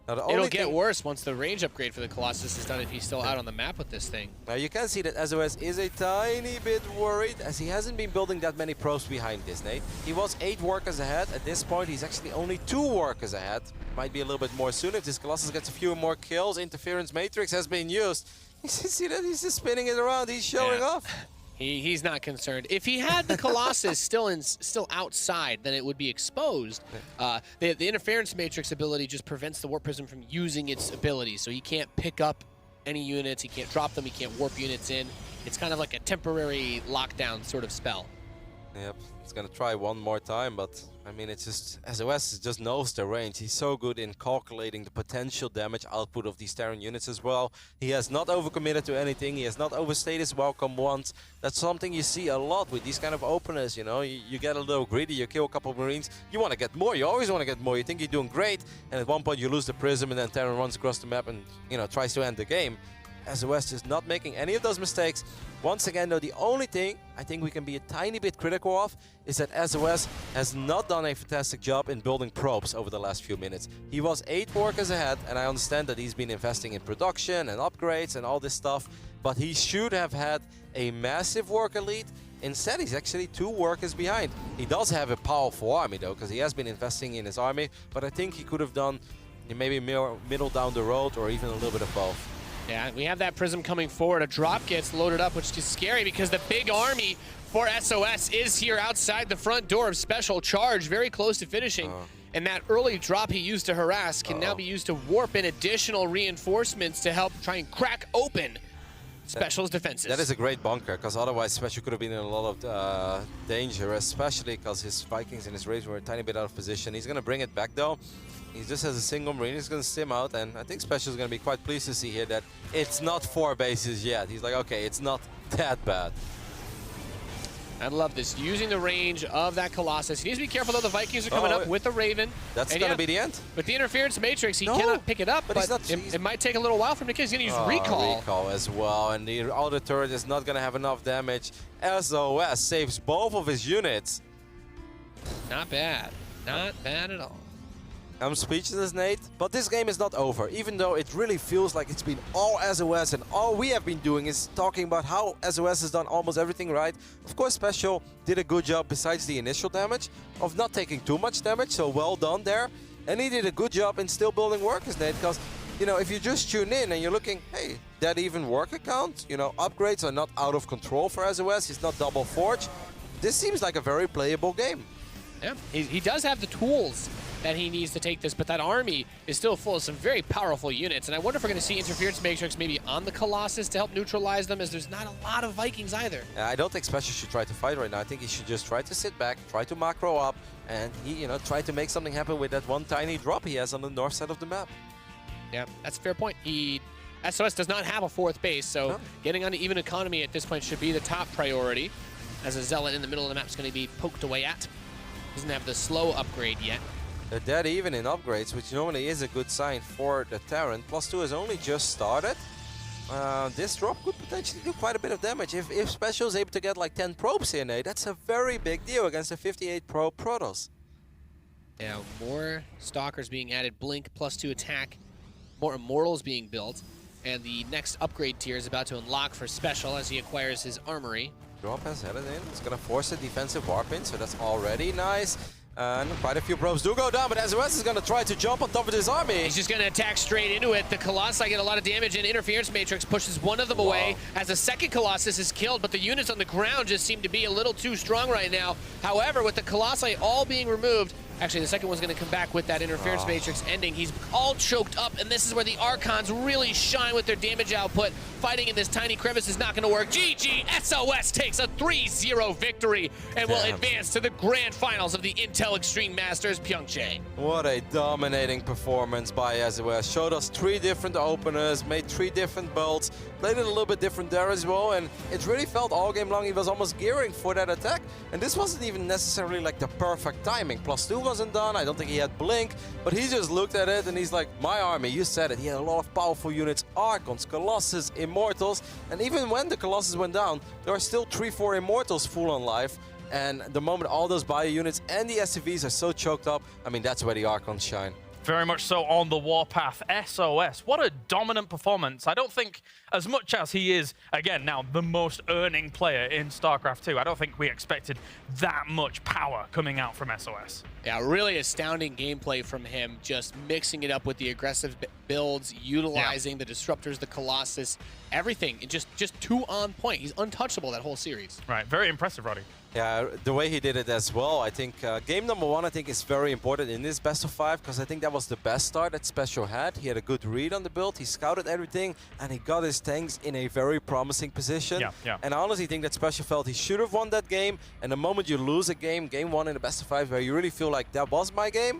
Now, it'll get worse once the range upgrade for the Colossus is done if he's still out on the map with this thing. Now you can see that SOS is a tiny bit worried as he hasn't been building that many probes behind this, Nate. He was 8 workers ahead. At this point, he's actually only 2 workers ahead. Might be a little bit more soon if this Colossus gets a few more kills. Interference Matrix has been used. You see that? He's just spinning it around. He's showing off. He's not concerned. If he had the Colossus still outside, then it would be exposed. The Interference Matrix ability just prevents the Warp Prism from using its ability, so he can't pick up any units, he can't drop them, he can't warp units in. It's kind of like a temporary lockdown sort of spell. Yep, he's gonna try one more time, but I mean, it's just SOS just knows the range. He's so good in calculating the potential damage output of these Terran units as well. He has not overcommitted to anything. He has not overstayed his welcome once. That's something you see a lot with these kind of openers, you know. You get a little greedy, you kill a couple of Marines, you want to get more. You always want to get more. You think you're doing great, and at one point you lose the Prism, and then Terran runs across the map and, you know, tries to end the game. SOS is not making any of those mistakes. Once again, though, the only thing I think we can be a tiny bit critical of is that SOS has not done a fantastic job in building probes over the last few minutes. He was 8 workers ahead, and I understand that he's been investing in production and upgrades and all this stuff, but he should have had a massive worker lead. Instead, he's actually 2 workers behind. He does have a powerful army, though, because he has been investing in his army, but I think he could have done maybe more middle down the road or even a little bit of both. Yeah, we have that Prism coming forward. A drop gets loaded up, which is scary because the big army for SOS is here outside the front door of SpeCial. Charge, very close to finishing. And that early drop he used to harass can now be used to warp in additional reinforcements to help try and crack open SpeCial's defenses. That is a great bunker, because otherwise SpeCial could have been in a lot of danger, especially because his Vikings and his Raids were a tiny bit out of position. He's going to bring it back, though. He just has a single Marine. He's going to stim out, and I think SpeCial is going to be quite pleased to see here that it's not 4 bases yet. He's like, okay, it's not that bad. I love this. Using the range of that Colossus. He needs to be careful, though. The Vikings are coming up with the Raven. That's going to be the end. With the Interference Matrix, he cannot pick it up, but it might take a little while for him to kill. He's going to use Recall. Recall as well, and the outer turret is not going to have enough damage. SOS saves both of his units. Not bad. Not bad at all. I'm speechless, Nate, but this game is not over, even though it really feels like it's been all SOS, and all we have been doing is talking about how SOS has done almost everything right. Of course, SpeCial did a good job, besides the initial damage, of not taking too much damage, so well done there. And he did a good job in still building workers, Nate, because, you know, if you just tune in and you're looking, hey, that even worker count, you know, upgrades are not out of control for SOS, he's not double forge. This seems like a very playable game. Yeah, he does have the tools that he needs to take this, but that army is still full of some very powerful units, and I wonder if we're going to see Interference Matrix maybe on the Colossus to help neutralize them, as there's not a lot of Vikings either. I don't think SpeCial should try to fight right now. I think he should just try to sit back, try to macro up, and he, try to make something happen with that one tiny drop he has on the north side of the map. Yeah, that's a fair point. SOS does not have a 4th base, so getting onto even economy at this point should be the top priority, as a Zealot in the middle of the map is going to be poked away at. Doesn't have the slow upgrade yet. They're dead even in upgrades, which normally is a good sign for the Terran. +2 has only just started. This drop could potentially do quite a bit of damage. If SpeCial is able to get like 10 probes here, Nate, that's a very big deal against a 58 probe Protoss. Yeah, more Stalkers being added, Blink +2 attack, more Immortals being built, and the next upgrade tier is about to unlock for SpeCial as he acquires his armory. Drop has headed in. It's going to force a defensive warp in, so that's already nice. And quite a few probes do go down, but SOS is going to try to jump on top of this army. He's just going to attack straight into it. The Colossi get a lot of damage, and Interference Matrix pushes one of them away as the second Colossus is killed, but the units on the ground just seem to be a little too strong right now. However, with the Colossi all being removed, Actually, the second one's going to come back with that interference matrix ending. He's all choked up, and this is where the Archons really shine with their damage output. Fighting in this tiny crevice is not going to work. GG, SOS takes a 3-0 victory and will advance to the grand finals of the Intel Extreme Masters PyeongChang. What a dominating performance by SOS. Showed us 3 different openers, made 3 different builds, played it a little bit different there as well, and it really felt all game long he was almost gearing for that attack. And this wasn't even necessarily like the perfect timing. +2 wasn't done, I don't think he had blink, but he just looked at it and he's like, my army, you said it. He had a lot of powerful units, Archons, Colossus, Immortals, and even when the Colossus went down, there are still 3-4 Immortals full on life. And the moment all those bio units and the SCVs are so choked up, I mean, that's where the Archons shine. Very much so on the warpath. SOS, what a dominant performance. I don't think, as much as he is, again, now the most earning player in StarCraft 2, I don't think we expected that much power coming out from SOS. Yeah, really astounding gameplay from him, just mixing it up with the aggressive builds, utilizing the Disruptors, the Colossus, everything. Just too on point. He's untouchable that whole series. Right, very impressive, Roddy. Yeah, the way he did it as well. I think game number 1, I think, is very important in this best of 5 because I think that was the best start that SpeCial had. He had a good read on the build, he scouted everything, and he got his tanks in a very promising position. And I honestly think that SpeCial felt he should have won that game. And the moment you lose a game, game 1 in the best of 5, where you really feel like that was my game,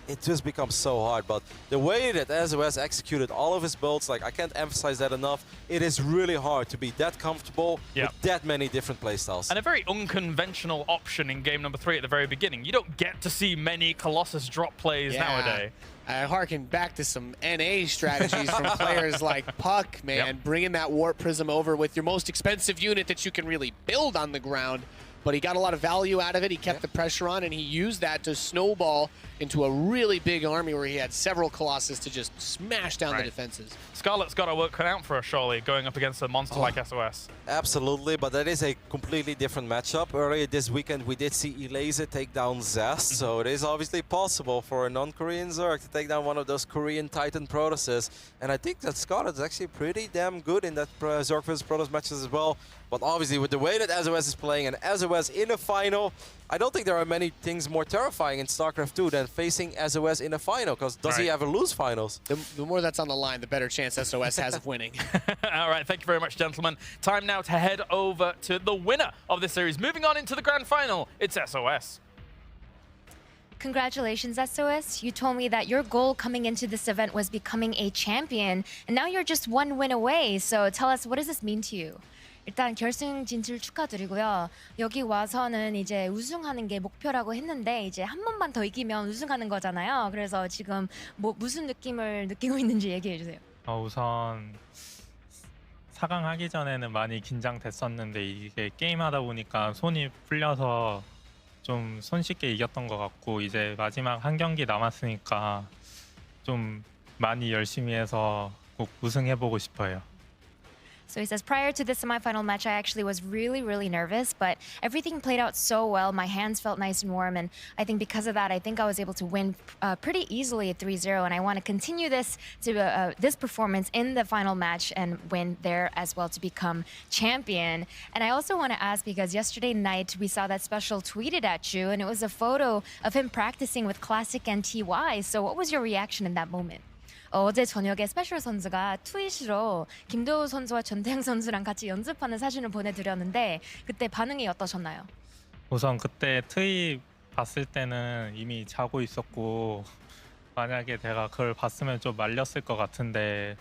it just becomes so hard. But the way that SOS executed all of his builds, like, I can't emphasize that enough. It is really hard to be that comfortable with that many different playstyles. And a very unconventional option in game number 3 at the very beginning. You don't get to see many Colossus drop plays nowadays. I harken back to some NA strategies from players like Puck, man. Bringing that Warp Prism over with your most expensive unit that you can really build on the ground. But he got a lot of value out of it. He kept the pressure on, and he used that to snowball into a really big army where he had several Colossus to just smash down the defenses. Scarlet's got to work cut out for us, surely, going up against a monster like SOS. Absolutely, but that is a completely different matchup. Earlier this weekend, we did see Elazer take down Zest, so it is obviously possible for a non-Korean Zerg to take down one of those Korean Titan Protosses. And I think that Scarlet is actually pretty damn good in that Zerg vs Protoss matches as well. But obviously, with the way that SOS is playing and SOS in a final, I don't think there are many things more terrifying in StarCraft 2 than facing SOS in a final, because does he ever lose finals? The more that's on the line, the better chance SOS has of winning. All right, thank you very much, gentlemen. Time now to head over to the winner of this series. Moving on into the grand final, it's SOS. Congratulations, SOS. You told me that your goal coming into this event was becoming a champion, and now you're just 1 win away. So tell us, what does this mean to you? 일단 결승 진출 축하드리고요. 여기 와서는 이제 우승하는 게 목표라고 했는데 이제 한 번만 더 이기면 우승하는 거잖아요. 그래서 지금 뭐 무슨 느낌을 느끼고 있는지 얘기해 주세요. 우선 4강 하기 전에는 많이 긴장됐었는데 이게 게임하다 보니까 손이 풀려서 좀 손쉽게 이겼던 것 같고 이제 마지막 한 경기 남았으니까 좀 많이 열심히 해서 꼭 우승해보고 싶어요. So he says, prior to the semifinal match, I actually was really nervous, but everything played out so well. My hands felt nice and warm, and I think because of that, I think I was able to win pretty easily at 3-0, and I want to continue this this performance in the final match and win there as well to become champion. And I also want to ask, because yesterday night we saw that SpeCial tweeted at you, and it was a photo of him practicing with Classic and TY. So what was your reaction in that moment? 어제 저녁에 스페셜 선수가 트윗으로 김도우 선수와 전태양 선수랑 같이 연습하는 사진을 보내드렸는데 그때 반응이 어떠셨나요? 우선 그때 트윗 봤을 때는 이미 자고 있었고 만약에 내가 그걸 봤으면 좀 말렸을 것 같은데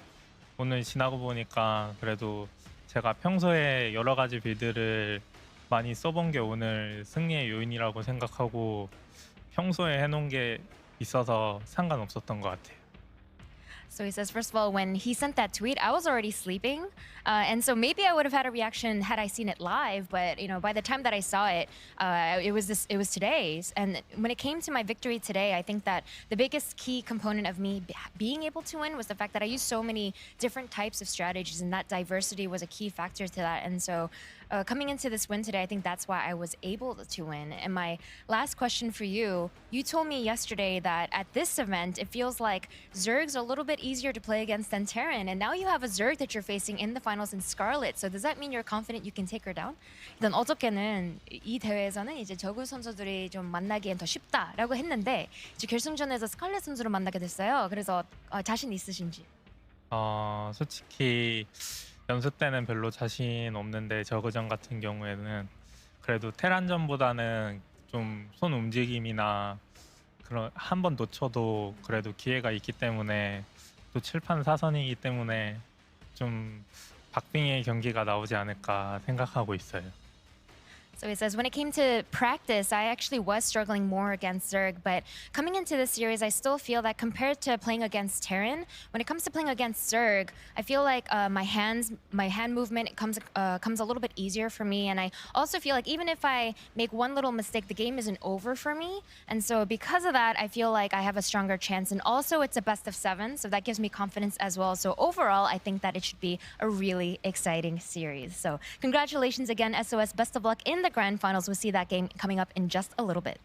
오늘 지나고 보니까 그래도 제가 평소에 여러 가지 빌드를 많이 써본 게 오늘 승리의 요인이라고 생각하고 평소에 해놓은 게 있어서 상관없었던 것 같아요. So he says, first of all, when he sent that tweet, I was already sleeping. And so maybe I would have had a reaction had I seen it live. But, you know, by the time that I saw it, it was today's. And when it came to my victory today, I think that the biggest key component of me being able to win was the fact that I used so many different types of strategies. And that diversity was a key factor to that. And so coming into this win today, I think that's why I was able to win. And my last question for you, you told me yesterday that at this event, it feels like Zergs are a little bit bit easier to play against than Terran, and now you have a Zerg that you're facing in the finals in Scarlet. So does that mean you're confident you can take her down? 일단 어저께는 이 대회에서는 이제 저그 선수들이 좀 만나기엔 더 쉽다라고 했는데 이제 결승전에서 스칼렛 선수를 만나게 됐어요. 그래서 자신 있으신지? 솔직히 연습 때는 별로 자신 없는데 저그전 같은 경우에는 그래도 테란전보다는 좀 손 움직임이나 그런 한 번 놓쳐도 그래도 기회가 있기 때문에 또 7판 4선이기 때문에 좀 박빙의 경기가 나오지 않을까 생각하고 있어요. So he says, when it came to practice, I actually was struggling more against Zerg, but coming into this series, I still feel that compared to playing against Terran, when it comes to playing against Zerg, I feel like my hand movement comes a little bit easier for me, and I also feel like even if I make one little mistake, the game isn't over for me, and so because of that, I feel like I have a stronger chance, and also it's a best of 7, so that gives me confidence as well. So overall, I think that it should be a really exciting series. So congratulations again, SOS. Best of luck in the grand finals. We'll see that game coming up in just a little bit.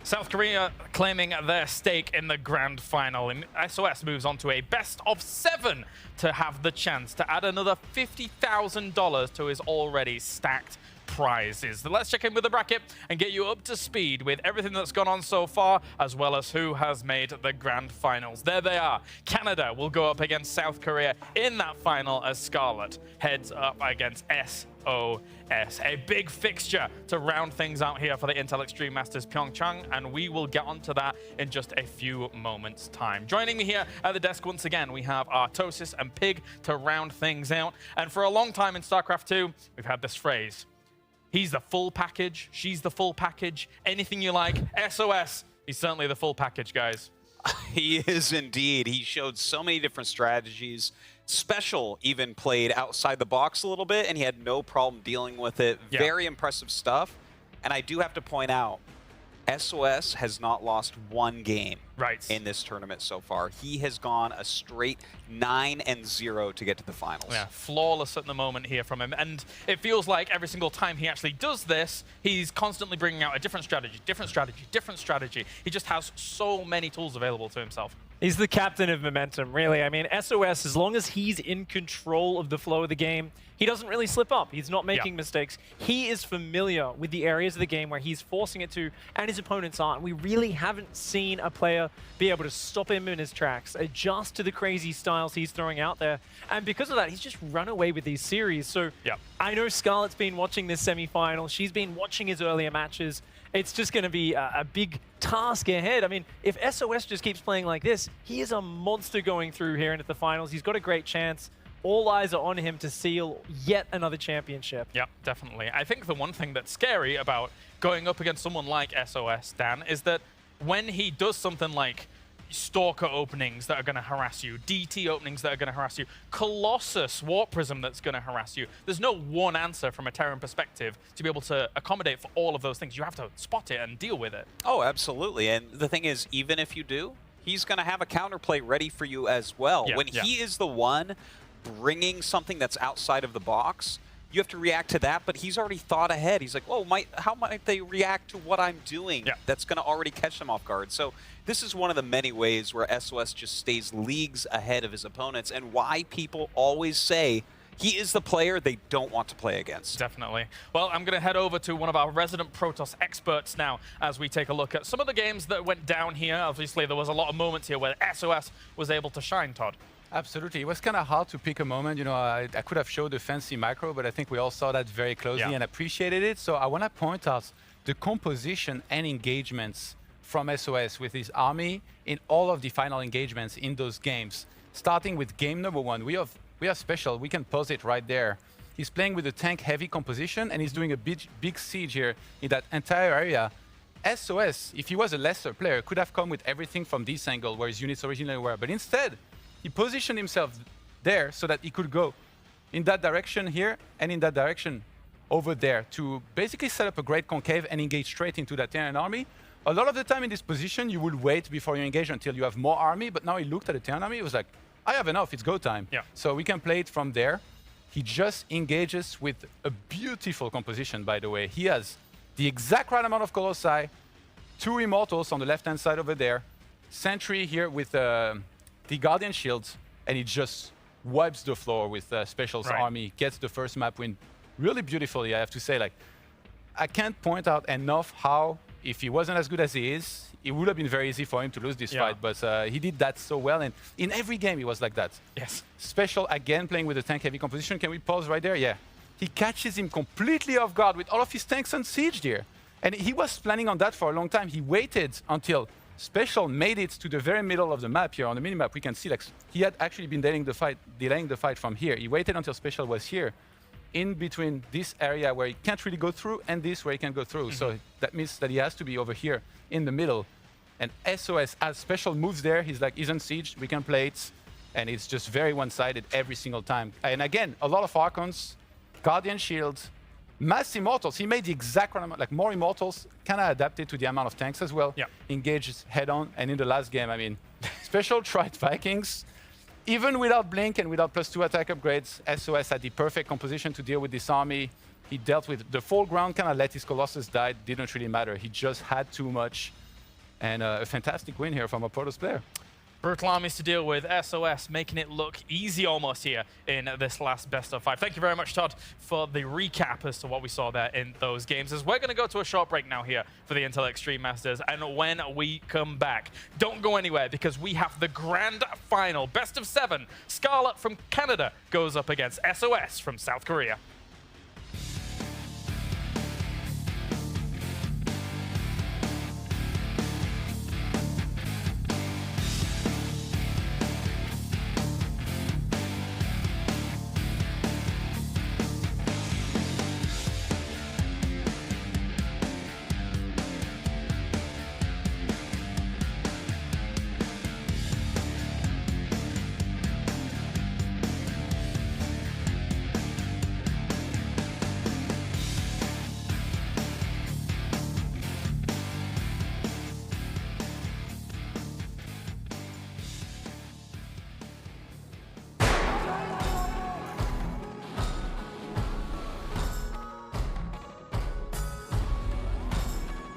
South Korea claiming their stake in the grand final. And SOS moves on to a best of 7 to have the chance to add another $50,000 to his already stacked prizes. So let's check in with the bracket and get you up to speed with everything that's gone on so far, as well as who has made the grand finals. There they are. Canada will go up against South Korea in that final as Scarlet heads up against SOS. A big fixture to round things out here for the Intel Extreme Masters PyeongChang, and we will get onto that in just a few moments' time. Joining me here at the desk once again, we have Artosis and Pig to round things out. And for a long time in StarCraft 2, we've had this phrase: he's the full package, she's the full package, anything you like. SOS, he's certainly the full package, guys. He is indeed. He showed so many different strategies. SpeCial even played outside the box a little bit, and he had no problem dealing with it. Yeah. Very impressive stuff. And I do have to point out, SOS has not lost one game in this tournament so far. He has gone a straight 9-0 to get to the finals. Yeah, flawless at the moment here from him. And it feels like every single time he actually does this, he's constantly bringing out a different strategy, different strategy, different strategy. He just has so many tools available to himself. He's the captain of momentum, really. I mean, SOS, as long as he's in control of the flow of the game, he doesn't really slip up. He's not making mistakes. He is familiar with the areas of the game where he's forcing it to, and his opponents aren't. We really haven't seen a player be able to stop him in his tracks, adjust to the crazy styles he's throwing out there. And because of that, he's just run away with these series. So I know Scarlett's been watching this semifinal. She's been watching his earlier matches. It's just going to be a big task ahead. I mean, if SOS just keeps playing like this, he is a monster going through here into the finals. He's got a great chance. All eyes are on him to seal yet another championship. Yeah, definitely. I think the one thing that's scary about going up against someone like SOS, Dan, is that when he does something like Stalker openings that are going to harass you, DT openings that are going to harass you, Colossus Warp Prism that's going to harass you, there's no one answer from a Terran perspective to be able to accommodate for all of those things. You have to spot it and deal with it. Oh, absolutely. And the thing is, even if you do, he's going to have a counterplay ready for you as well. When he is the one bringing something that's outside of the box, you have to react to that, but he's already thought ahead. He's like, whoa, how might they react to what I'm doing that's going to already catch them off guard? So this is one of the many ways where SOS just stays leagues ahead of his opponents, and why people always say he is the player they don't want to play against. Definitely. Well, I'm going to head over to one of our resident Protoss experts now as we take a look at some of the games that went down here. Obviously, there was a lot of moments here where SOS was able to shine, Todd. Absolutely. It was kind of hard to pick a moment. You know, I could have showed the fancy macro, but I think we all saw that very closely and appreciated it. So I want to point out the composition and engagements from SOS with his army in all of the final engagements in those games. Starting with game number 1, we have SpeCial. We can pause it right there. He's playing with a tank-heavy composition, and he's doing a big siege here in that entire area. SOS, if he was a lesser player, could have come with everything from this angle where his units originally were, but instead, he positioned himself there so that he could go in that direction here and in that direction over there to basically set up a great concave and engage straight into that Terran army. A lot of the time in this position, you will wait before you engage until you have more army, but now he looked at the Terran army, he was like, I have enough, it's go time. So we can play it from there. He just engages with a beautiful composition, by the way. He has the exact right amount of Colossi, 2 Immortals on the left-hand side over there, Sentry here with the Guardian Shield, and he just wipes the floor with SpeCial's army, gets the first map win really beautifully, I have to say. Like, I can't point out enough how, if he wasn't as good as he is, it would have been very easy for him to lose this fight, but he did that so well, and in every game he was like that. Yes. SpeCial, again, playing with a tank-heavy composition. Can we pause right there? Yeah. He catches him completely off guard with all of his tanks on siege here. And he was planning on that for a long time. He waited until SpeCial made it to the very middle of the map here. On the minimap, we can see like he had actually been delaying the fight from here. He waited until SpeCial was here, in between this area where he can't really go through and this where he can go through. So that means that he has to be over here in the middle. And SOS, as SpeCial moves there, he's like, he's on siege, we can play it. And it's just very one-sided every single time. And again, a lot of Archons, Guardian Shields, mass Immortals. He made the exact amount, like more Immortals, kind of adapted to the amount of tanks as well. Engages head-on. And in the last game, I mean, SpeCial tried Vikings. Even without Blink and without +2 attack upgrades, SOS had the perfect composition to deal with this army. He dealt with the full ground, kind of let his Colossus die. Didn't really matter. He just had too much. And a fantastic win here from a Protoss player. Brutal armies to deal with. SOS making it look easy almost here in this last best of 5. Thank you very much, Todd, for the recap as to what we saw there in those games. As we're going to go to a short break now here for the Intel Extreme Masters. And when we come back, don't go anywhere because we have the grand final. Best of 7. Scarlet from Canada goes up against SOS from South Korea.